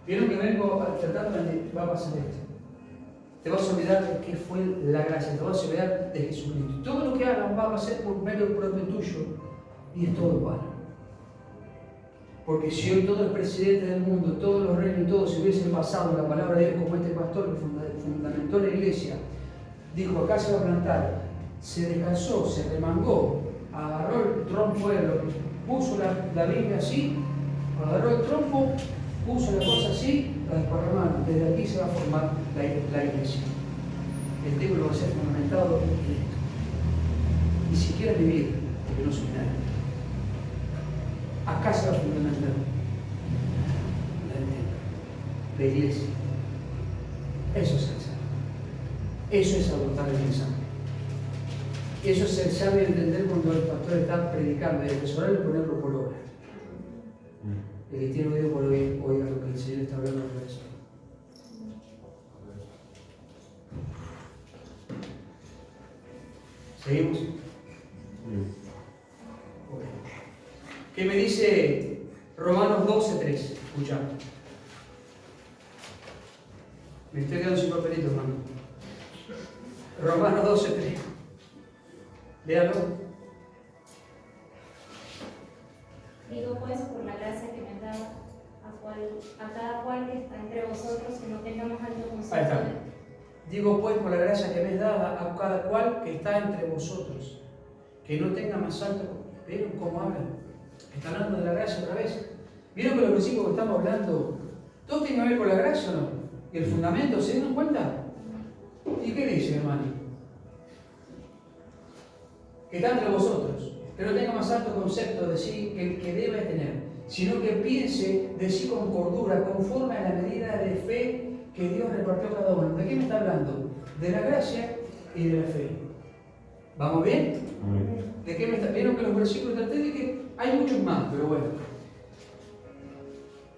¿Vieron que vengo tratando de va a pasar esto? Te vas a olvidar de qué fue la gracia, te vas a olvidar de Jesucristo. Todo lo que hagan va a ser por medio propio tuyo y es todo vano. Porque si hoy todo el presidente del mundo, todos los reyes, todos se hubiesen basado en la palabra de Dios como este pastor que fundamentó la iglesia, dijo acá se va a plantar, se descansó, se remangó, agarró el trompo, puso la Biblia así, agarró el trompo, puso la cosa así, la desparramaron. Desde aquí se va a formar la iglesia. El templo va a ser fundamentado en esto. Y si quieres vivir, porque no soy nadie, acá se va a fundamentar la iglesia. Eso es el sabio. Eso es adoptar el mensaje. Eso es el sabio entender cuando el pastor está predicando y asesorarlo y ponerlo por obra. El que tiene oído por oír, oiga lo que el Señor está hablando de eso. ¿Seguimos? ¿Qué me dice Romanos 12:3? Escucha. Me estoy quedando sin papelito, hermano. Romanos 12:3. Léalo. Digo pues, por la gracia que me han dado, a cada cual que está entre vosotros, que no tengamos alto concepto. Ahí está. Digo pues, por la gracia que me es dada, a cada cual que está entre vosotros, que no tenga más alto. ¿Vieron cómo hablan? Está hablando de la gracia otra vez. ¿Vieron que los principios que estamos hablando, todo tiene que ver con la gracia o no? ¿Y el fundamento, se dieron cuenta? ¿Y qué dice, hermano? Que está entre vosotros, que no tenga más alto concepto de sí que el que debe tener, sino que piense de sí con cordura, conforme a la medida de fe que Dios repartió a cada uno. ¿De qué me está hablando? De la gracia y de la fe. ¿Vamos bien? ¿De qué me está? Vieron que los versículos traté de que hay muchos más, pero bueno.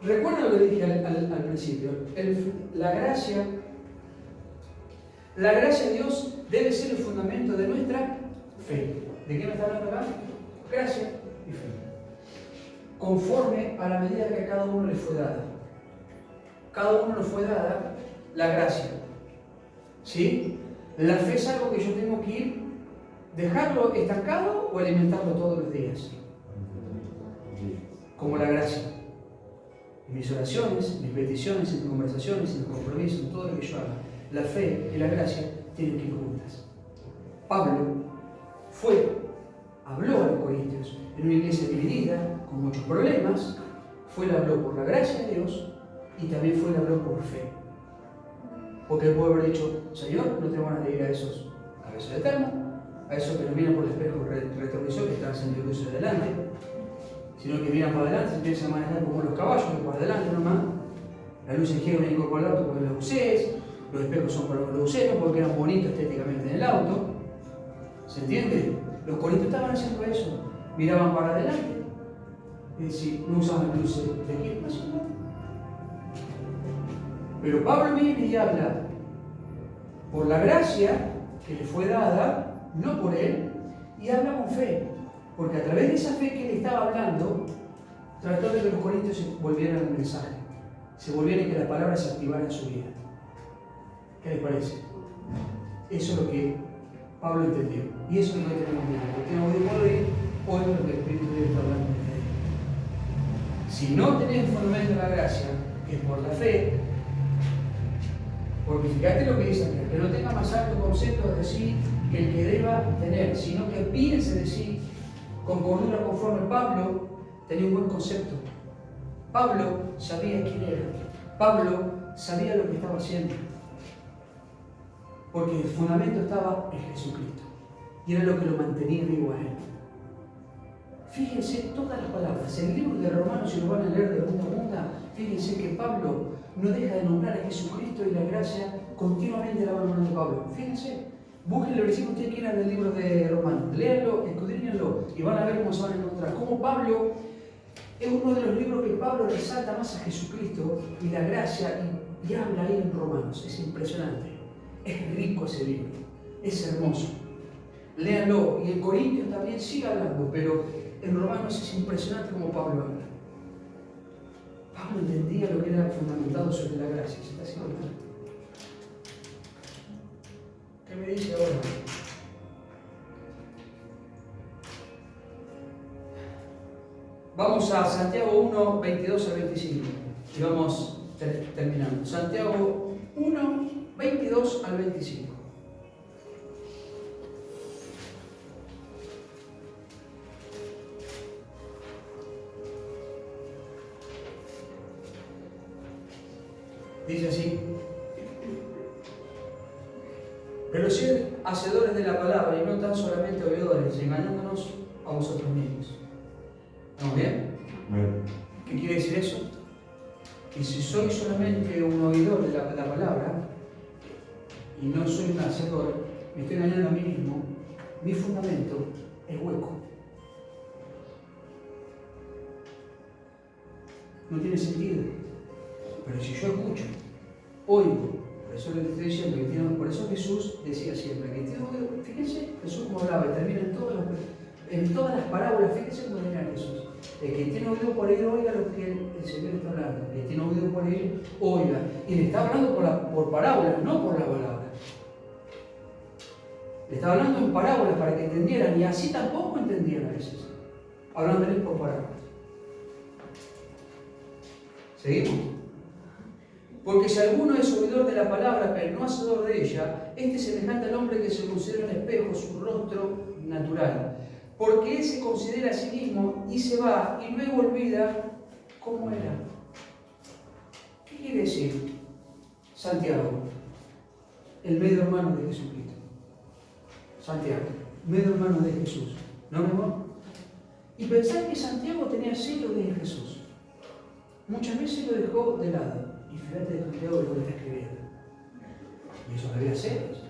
Recuerda lo que dije al principio. La gracia de Dios debe ser el fundamento de nuestra fe. ¿De qué me está hablando acá? Gracia y fe. Conforme a la medida que a cada uno le fue dada. Cada uno le fue dada la gracia. ¿Sí? La fe es algo que yo tengo que ir, dejarlo estancado o alimentarlo todos los días. Como la gracia. En mis oraciones, en mis peticiones, en mis conversaciones, en mis compromisos, en todo lo que yo haga. La fe y la gracia tienen que ir juntas. Pablo habló a los corintios en una iglesia dividida, con muchos problemas. Le habló por la gracia de Dios y también le habló por fe. Porque él puede haber dicho: Señor, no tengo ganas de ir a esos cabezas de termo, a esos que nos miran por el espejo retrovisor que están haciendo el cruce de adelante, sino que miran para adelante, se empiezan a manejar como los caballos, que para adelante nomás. La luz gira un poco al auto porque los usés, los espejos son para que los usés, no porque eran bonitos estéticamente en el auto. ¿Se entiende? Los corintios estaban haciendo eso, miraban para adelante, es decir, no usaban luces de equipación. Pero Pablo viene y habla por la gracia que le fue dada, no por él, y habla con fe, porque a través de esa fe que él estaba hablando, trató de que los corintios se volvieran al mensaje, se volvieran y que la palabra se activara en su vida. ¿Qué les parece? Eso es lo que Pablo entendió, y eso es lo que tenemos que entender. Porque no podemos oír, hoy lo que el Espíritu de Dios está hablando de ustedes. Si no tenés el fundamento de la gracia, que es por la fe, porque fíjate lo que dice aquí: que no tenga más alto concepto de sí que el que deba tener, sino que piense de sí con cordura conforme. Pablo tenía un buen concepto. Pablo sabía quién era. Pablo sabía lo que estaba haciendo. Porque el fundamento estaba en Jesucristo. Y era lo que lo mantenía vivo a él. Fíjense todas las palabras. El libro de Romanos, si lo van a leer de punta a punta, fíjense que Pablo no deja de nombrar a Jesucristo y la gracia continuamente la va nombrando Pablo. Fíjense, busquen el versículo que ustedes quieran del libro de Romanos, léanlo, escudriñenlo y van a ver cómo se van a encontrar. Cómo Pablo es uno de los libros que Pablo resalta más a Jesucristo y la gracia y habla ahí en Romanos. Es impresionante, es rico ese libro, es hermoso. Léanlo, y en Corintios también sigue hablando, pero en Romanos es impresionante cómo Pablo habla. Pablo entendía lo que era fundamentado sobre la gracia. ¿Se está haciendo mal? ¿Qué me dice ahora? Vamos a Santiago 1, 22 al 25 y vamos terminando. Santiago 1, 22 al 25. Dice así: pero sed hacedores de la palabra y no tan solamente oidores, engañándonos a vosotros mismos. ¿Estamos bien? ¿Qué quiere decir eso? Que si soy solamente un oidor de la palabra y no soy un hacedor, me estoy engañando a mí mismo, mi fundamento es hueco. No tiene sentido. Pero si yo escucho, oigo, por eso le estoy diciendo que tiene, por eso Jesús decía siempre que tiene oído. Fíjense, Jesús como hablaba, y termina en todas las parábolas, fíjense cómo termina Jesús. El que tiene oído por oír, oiga lo que el Señor está hablando. El que tiene oído por oír, oiga. Y le está hablando por parábolas, no por la palabra. Le está hablando en parábolas para que entendieran, y así tampoco entendían a veces, hablándoles por parábolas. ¿Seguimos? Porque si alguno es oidor de la palabra, pero no hacedor de ella, este es semejante al hombre que se considera en espejo su rostro natural. Porque él se considera a sí mismo y se va y luego olvida cómo era. ¿Qué quiere decir Santiago? El medio hermano de Jesucristo. Santiago, medio hermano de Jesús. ¿No, mi amor? Y pensar que Santiago tenía celo de Jesús. muchas veces lo dejó de lado. Y fíjate de Santiago lo que está escribiendo. Y eso debía ser.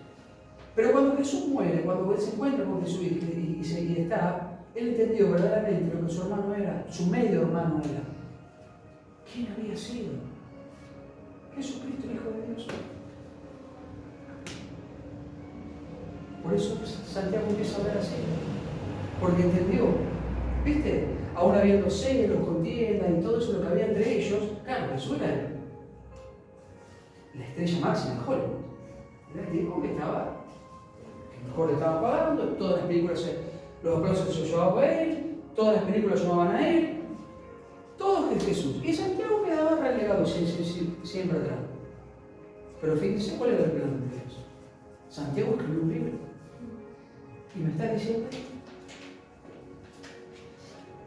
Pero cuando Jesús muere, cuando él se encuentra con Jesús y está, él entendió verdaderamente lo que su hermano era, su medio hermano era. ¿Quién había sido? Jesucristo, el Hijo de Dios. Por eso Santiago empieza a hablar así. Porque entendió. ¿Viste? Aún habiendo celos, contiendas y todo eso lo que había entre ellos, claro, Jesús era la estrella máxima de Hollywood. Era el tipo que estaba, que mejor le estaba pagando, todas las películas, los aplausos se llevaban a él, todas las películas llamaban a él, todo es Jesús. Y Santiago quedaba relegado siempre atrás. Pero fíjense cuál era el plan de Dios. Santiago escribió un libro. Y me está diciendo,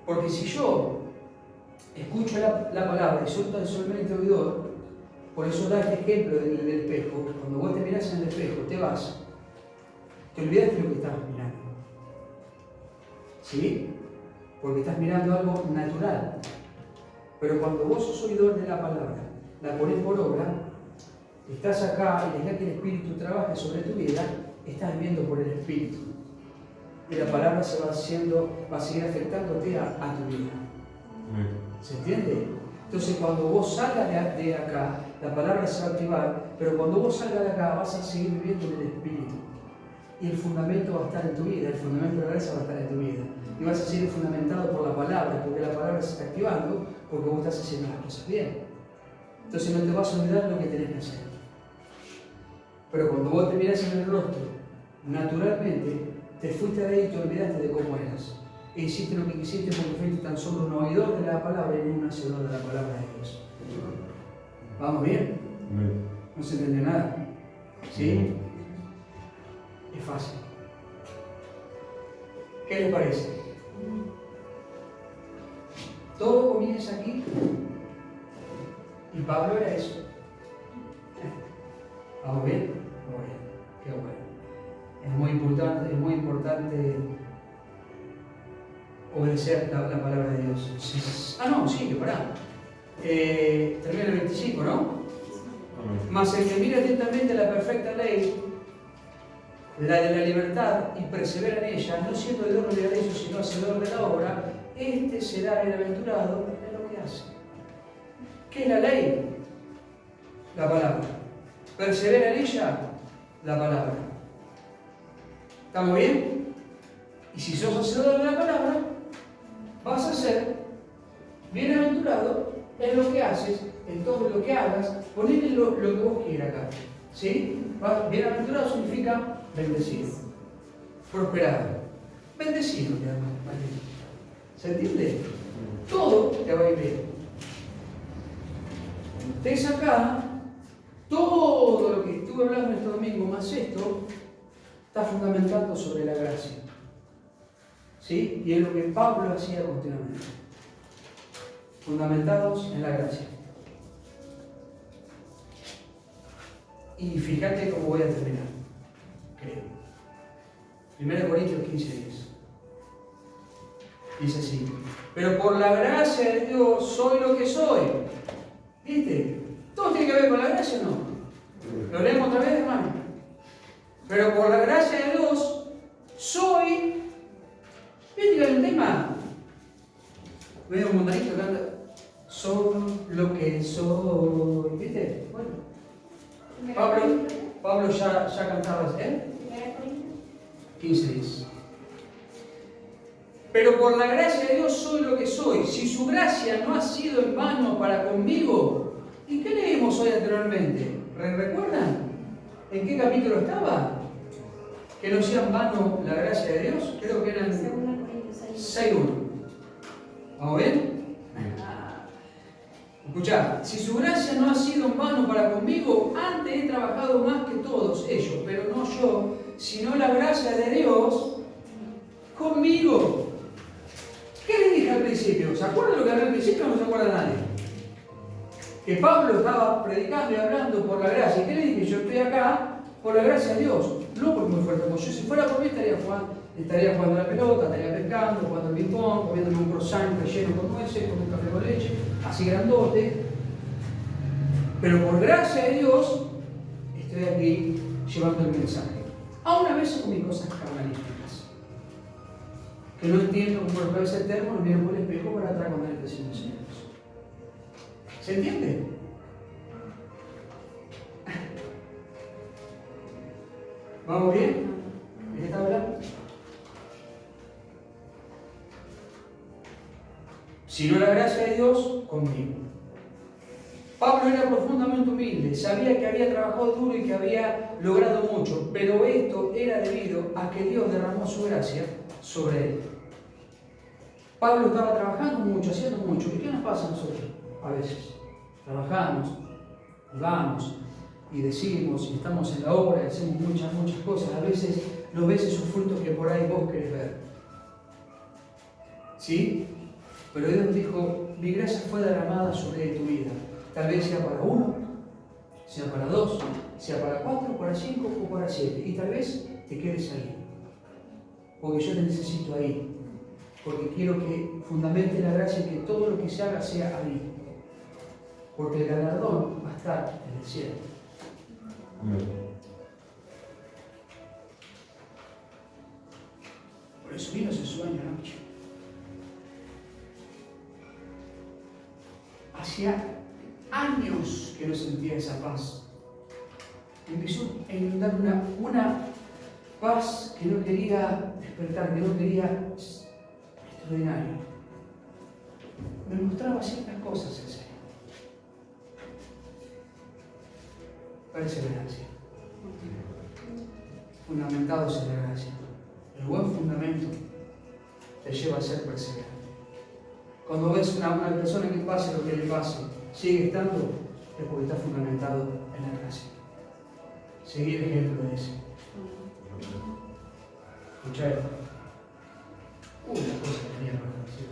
porque si yo escucho la palabra y soy tan solamente oidor, por eso da este ejemplo del espejo. Cuando vos te mirás en el espejo, te vas, te olvidaste de lo que estabas mirando. ¿Sí? Porque estás mirando algo natural. Pero cuando vos sos oidor de la palabra, la ponés por obra, estás acá y dejás que el Espíritu trabaje sobre tu vida, estás viviendo por el Espíritu. Y la palabra se va a seguir afectándote a tu vida. ¿Se entiende? Entonces cuando vos salgas de acá, la palabra se va a activar, pero cuando vos salgas de acá vas a seguir viviendo en el Espíritu. Y el fundamento va a estar en tu vida, el fundamento de la gracia va a estar en tu vida. Y vas a seguir fundamentado por la palabra, porque la palabra se está activando, porque vos estás haciendo las cosas bien. Entonces no te vas a olvidar lo que tenés que hacer. Pero cuando vos te mirás en el rostro, naturalmente, te fuiste de ahí y te olvidaste de cómo eras. E hiciste lo que quisiste porque fuiste tan solo un oidor de la palabra y no un hacedor de la palabra de Dios. ¿Vamos bien? ¿No se entendió nada? ¿Sí? Es fácil. ¿Qué les parece? Todo comienza aquí. Y Pablo era eso. ¿Vamos bien? Muy bien. Qué bueno. Es muy importante obedecer la palabra de Dios. No, sí, que pará. Termina el 25, ¿no? Mas el que mira atentamente la perfecta ley, la de la libertad, y persevera en ella, no siendo deudor de la ley, sino hacedor de la obra, este será bienaventurado en lo que hace. ¿Qué es la ley? La palabra. Persevera en ella, la palabra. ¿Estamos bien? Y si sos hacedor de la palabra, vas a ser bienaventurado en lo que haces, en todo lo que hagas, ponle lo que vos quieras acá. ¿Sí? Bienaventurado significa bendecido, prosperado. Bendecido, ¿se entiende? Todo te va a ir bien. Estés acá, todo lo que estuve hablando este domingo, más esto, está fundamentando sobre la gracia. ¿Sí? Y es lo que Pablo hacía continuamente. Fundamentados en la gracia. Y fíjate cómo voy a terminar. Creo. 1 Corintios 15:10. Dice así. Pero por la gracia de Dios soy lo que soy. ¿Viste? ¿Todo tiene que ver con la gracia o no? Lo leemos otra vez, hermano. Pero por la gracia de Dios soy. ¿Viste que hay un tema? Veo un mundanito que anda. Soy lo que soy. ¿Viste? Bueno. Pablo ya cantaba, 15:10. Pero por la gracia de Dios soy lo que soy. Si su gracia no ha sido en vano para conmigo. ¿Y qué leímos hoy anteriormente? ¿Recuerdan? ¿En qué capítulo estaba? Que no sea en vano la gracia de Dios. Creo que eran 6:1. ¿Vamos bien? Escuchad, si su gracia no ha sido en vano para conmigo, antes he trabajado más que todos ellos, pero no yo, sino la gracia de Dios conmigo. ¿Qué le dije al principio? ¿Se acuerdan lo que hablé al principio o no se acuerda nadie? Que Pablo estaba predicando y hablando por la gracia. ¿Y qué le dije? Yo estoy acá por la gracia de Dios, no por muy fuerte. Como yo, si fuera por mí, estaría estaría jugando a la pelota, estaría pescando, jugando al ping-pong, comiéndome un croissant relleno con nueces, con un café con leche, así grandote. Pero por gracia de Dios, estoy aquí llevando el mensaje. Aún a veces con mis cosas carnalísticas. Que no entiendo cómo los cabezas eternos nos miran por el espejo para atrás cuando les decimos Señor. ¿Se entiende? ¿Vamos bien? ¿De qué está hablando? Si no la gracia de Dios, conmigo. Pablo era profundamente humilde, sabía que había trabajado duro y que había logrado mucho, pero esto era debido a que Dios derramó su gracia sobre él. Pablo estaba trabajando mucho, haciendo mucho. ¿Y qué nos pasa a nosotros? A veces trabajamos, jugamos y decimos y estamos en la obra y hacemos muchas cosas. A veces no ves esos frutos que por ahí vos querés ver. ¿Sí? Pero Dios dijo, mi gracia fue derramada sobre tu vida. Tal vez sea para 1, sea para 2, sea para 4, para 5 o para 7. Y tal vez te quedes ahí. Porque yo te necesito ahí. Porque quiero que fundamente la gracia y que todo lo que se haga sea ahí. Porque el galardón va a estar en el cielo. Por eso vino ese sueño anoche. Hacía años que no sentía esa paz. Me empezó a inundar una paz que no quería despertar, que no quería extraordinario. Me mostraba ciertas cosas el Señor. Perseverancia. Fundamentados en la gracia. El buen fundamento te lleva a ser perseverante. Cuando ves a una persona que pase lo que le pase, sigue estando, es porque está fundamentado en la gracia. Seguir el ejemplo de ese. Escucha esto. Una cosa que tenía para decir.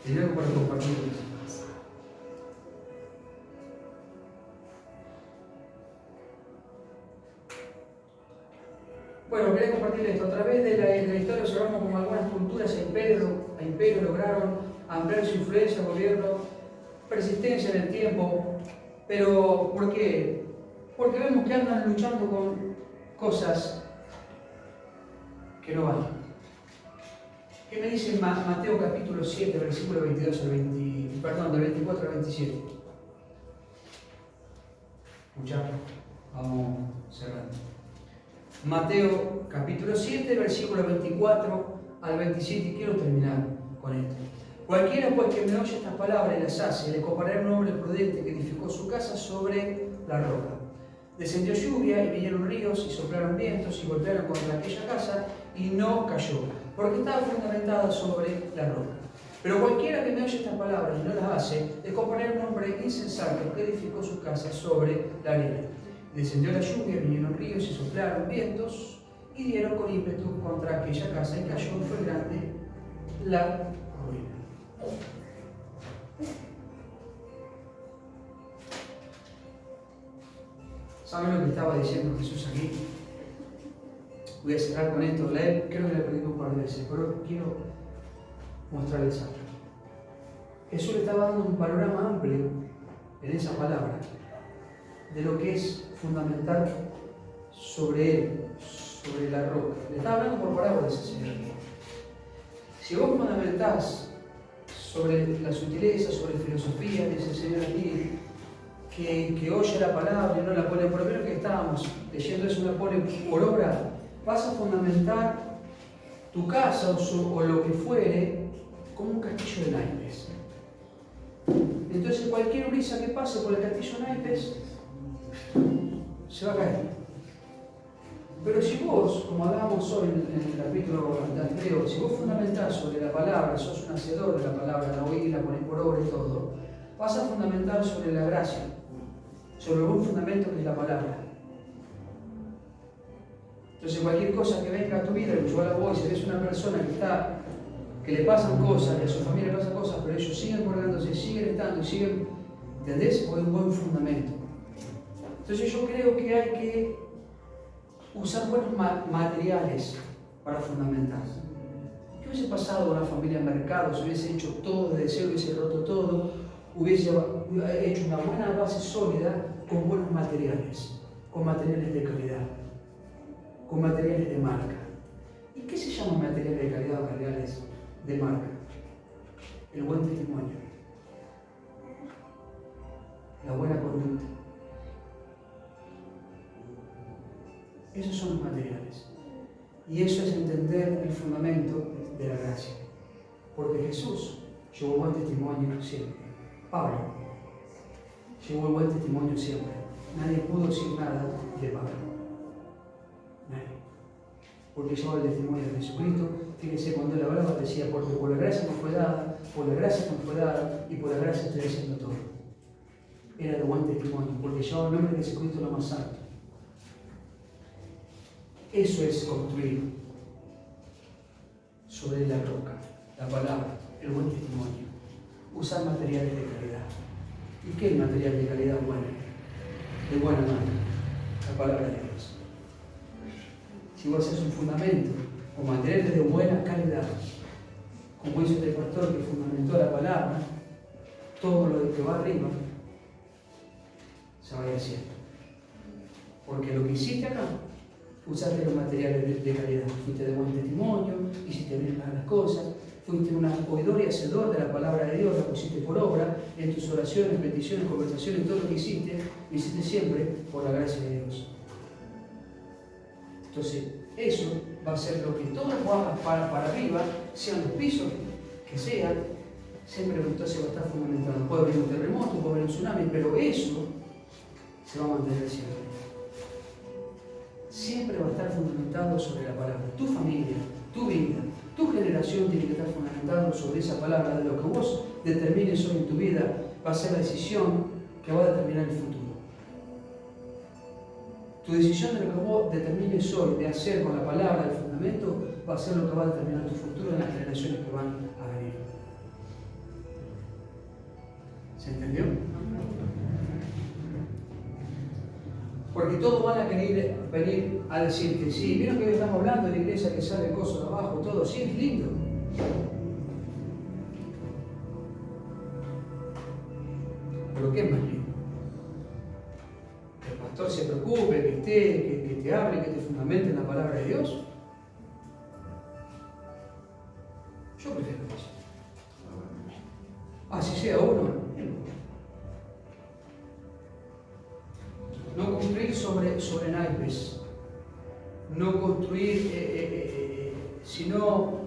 Tenía algo para compartir con eso. Bueno, quería compartir esto. A través de la historia observamos como algunas culturas e imperios lograron ampliar su influencia, gobierno, persistencia en el tiempo. Pero, ¿por qué? Porque vemos que andan luchando con cosas que no van. ¿Qué me dice Mateo capítulo 7, versículo 22 al del 24 al 27? Escuchar, vamos cerrando. Mateo capítulo 7, versículo 24 al 27, y quiero terminar con esto. Cualquiera pues que me oye estas palabras y las hace, le compararé a un hombre prudente que edificó su casa sobre la roca. Descendió lluvia y vinieron ríos y soplaron vientos y golpearon contra aquella casa y no cayó, porque estaba fundamentada sobre la roca. Pero cualquiera que me oye estas palabras y no las hace, le compararé a un hombre insensato que edificó su casa sobre la arena. Descendió la lluvia, vinieron ríos y soplaron vientos y dieron con ímpetu contra aquella casa y cayó y fue grande la ruina. ¿Saben lo que estaba diciendo Jesús aquí? Voy a cerrar con esto. Creo que la he un par de veces, pero quiero mostrarles algo. Jesús le estaba dando un panorama amplio en esa palabra de lo que es fundamental sobre él, sobre la roca. Le está hablando por parábolas ese Señor. Si vos fundamentás sobre la sutileza, sobre filosofía, dice el Señor aquí, que oye la palabra y no la pone por lo menos que estábamos leyendo eso, no la pone por obra, vas a fundamentar tu casa o lo que fuere como un castillo de naipes. Entonces cualquier brisa que pase por el castillo de naipes se va a caer. Pero si vos, como hablábamos hoy en el capítulo anterior, si vos fundamentás sobre la palabra, sos un hacedor de la palabra, la oís, la ponés por obra y todo, vas a fundamentar sobre la gracia, sobre un fundamento que es la palabra. Entonces cualquier cosa que venga a tu vida, que yo a vos, si eres una persona que le pasan cosas, que a su familia le pasan cosas, pero ellos siguen colgándose, siguen estando, siguen, ¿entendés? Porque hay un buen fundamento. Entonces yo creo que hay que Usar buenos materiales para fundamentar. ¿Qué hubiese pasado con la familia Mercado si hubiese hecho todo desde cero, hubiese roto todo, hubiese hecho una buena base sólida con buenos materiales, con materiales de calidad, con materiales de marca? ¿Y qué se llama materiales de calidad o materiales de marca? El buen testimonio, la buena conducta. Esos son los materiales. Y eso es entender el fundamento de la gracia. Porque Jesús llevó buen testimonio siempre. Pablo llevó el buen testimonio siempre. Nadie pudo decir nada de Pablo. Nadie. Porque llevaba el testimonio de Jesucristo. Fíjense, cuando él hablaba decía, porque por la gracia nos fue dada, por la gracia nos fue dada, y por la gracia estoy haciendo todo. Era de buen testimonio, porque llevaba el nombre de Jesucristo lo más santo. Eso es construir sobre la roca, la palabra, el buen testimonio. Usar materiales de calidad. ¿Y qué es material de calidad buena? De buena marca, la palabra de Dios. Si vos haces un fundamento con materiales de buena calidad, como hizo este pastor que fundamentó la palabra, todo lo que va arriba se va a ir haciendo. Porque lo que hiciste acá, usaste los materiales de calidad. Fuiste de buen testimonio, hiciste bien las cosas, fuiste un oidor y hacedor de la palabra de Dios, la pusiste por obra en tus oraciones, peticiones, conversaciones, todo lo que hiciste, lo hiciste siempre por la gracia de Dios. Entonces, eso va a ser lo que todo lo hagas para arriba, sean los pisos que sean, siempre entonces va a estar fundamentado. Puede haber un terremoto, puede haber un tsunami, pero eso se va a mantener siempre. Siempre va a estar fundamentado sobre la palabra. Tu familia, tu vida, tu generación tiene que estar fundamentado sobre esa palabra. De lo que vos determines hoy en tu vida va a ser la decisión que va a determinar el futuro. Tu decisión de lo que vos determines hoy de hacer con la palabra, el fundamento, va a ser lo que va a determinar tu futuro en las generaciones que van a venir. ¿Se entendió? Porque todos van a querer venir a decirte, sí, vieron que hoy estamos hablando de la iglesia que sale cosas de abajo, todo, sí, es lindo. Pero ¿qué es más lindo? Que el pastor se preocupe, que esté, que te hable, que te fundamente en la palabra de Dios. Yo prefiero eso. Así sea uno. No construir sobre naipes, no construir, sino,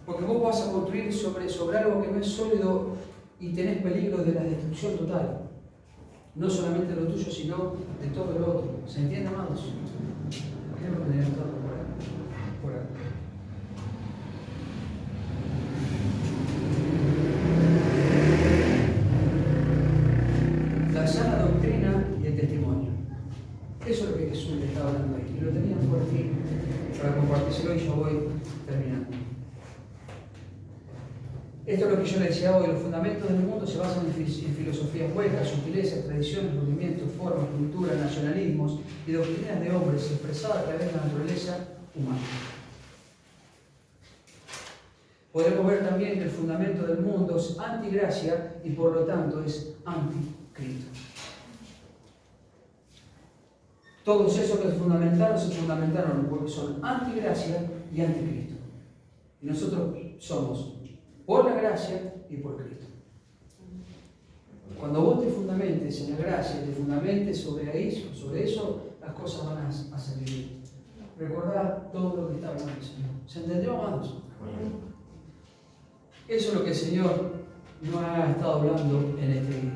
porque vos vas a construir sobre algo que no es sólido y tenés peligro de la destrucción total, no solamente de lo tuyo, sino de todo lo otro. ¿Se entiende, amados? Creo que me he notado por acá. La sana doctrina y el testimonio. Eso es lo que Jesús le estaba hablando ahí. Y lo tenían por aquí para compartírselo y yo voy terminando. Esto es lo que yo le decía hoy. Los fundamentos del mundo se basan en filosofías huecas, sutilezas, tradiciones, movimientos, formas, culturas, nacionalismos y doctrinas de hombres expresadas a través de la naturaleza humana. Podemos ver también que el fundamento del mundo es antigracia y por lo tanto es anticristo. Todos esos que se fundamentaron porque son antigracia y anticristo. Y nosotros somos por la gracia y por Cristo. Cuando vos te fundamentes en la gracia, te fundamentes sobre eso, las cosas van a salir. Recordad todo lo que está hablando el Señor. ¿Se entendió, amados? Eso es lo que el Señor nos ha estado hablando en este día.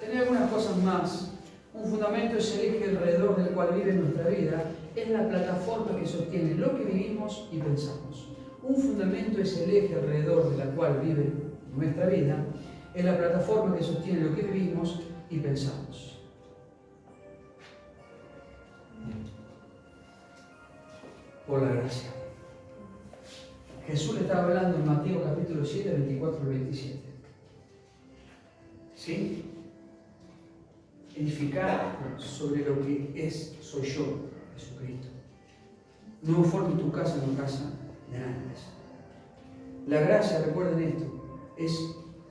Tenía algunas cosas más. Un fundamento es el eje alrededor del cual vive nuestra vida, es la plataforma que sostiene lo que vivimos y pensamos. Un fundamento es el eje alrededor de la cual vive nuestra vida, es la plataforma que sostiene lo que vivimos y pensamos. Por la gracia. Jesús le estaba hablando en Mateo capítulo 7, 24 al 27. ¿Sí? Edificar sobre lo que soy yo. Jesucristo. No formes tu casa en una casa de nadie. La gracia, recuerden esto, es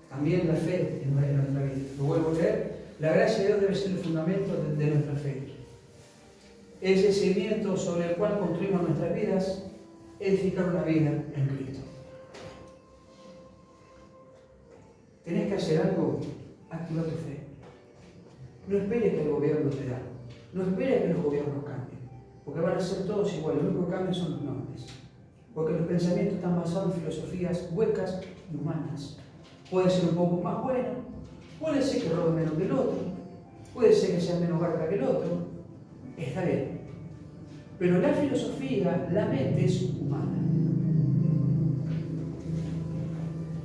también la fe en nuestra vida. Lo vuelvo a leer. La gracia de Dios debe ser el fundamento de nuestra fe. Es el cimiento sobre el cual construimos nuestras vidas, edificar una vida en Cristo. ¿Tenés que hacer algo? Activa tu fe. No esperes que el gobierno te da. No esperes que los gobiernos cambien. Porque van a ser todos iguales. Lo único que cambian son los nombres. Porque los pensamientos están basados en filosofías huecas y humanas. Puede ser un poco más bueno. Puede ser que robe menos que el otro. Puede ser que sea menos garca que el otro. Está bien. Pero la filosofía, la mente es humana.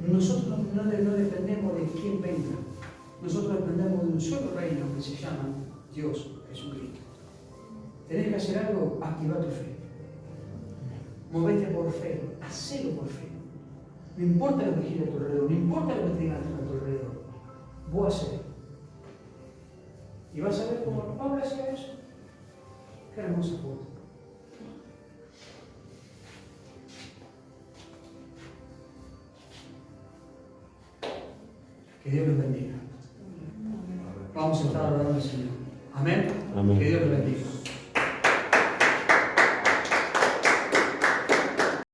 Nosotros no dependemos de quién venga. Nosotros dependemos de un solo reino que se llama Dios, Jesucristo. ¿Tenés que hacer algo? Activa tu fe. Movete por fe. Hacelo por fe. No importa lo que gire a tu alrededor. No importa lo que te digan a tu alrededor. Vos hacelo. Y vas a ver cómo Pablo hacía eso. Qué hermosa foto. Que Dios los bendiga. Vamos a estar orando al Señor. Amén. Amén. Que Dios los bendiga.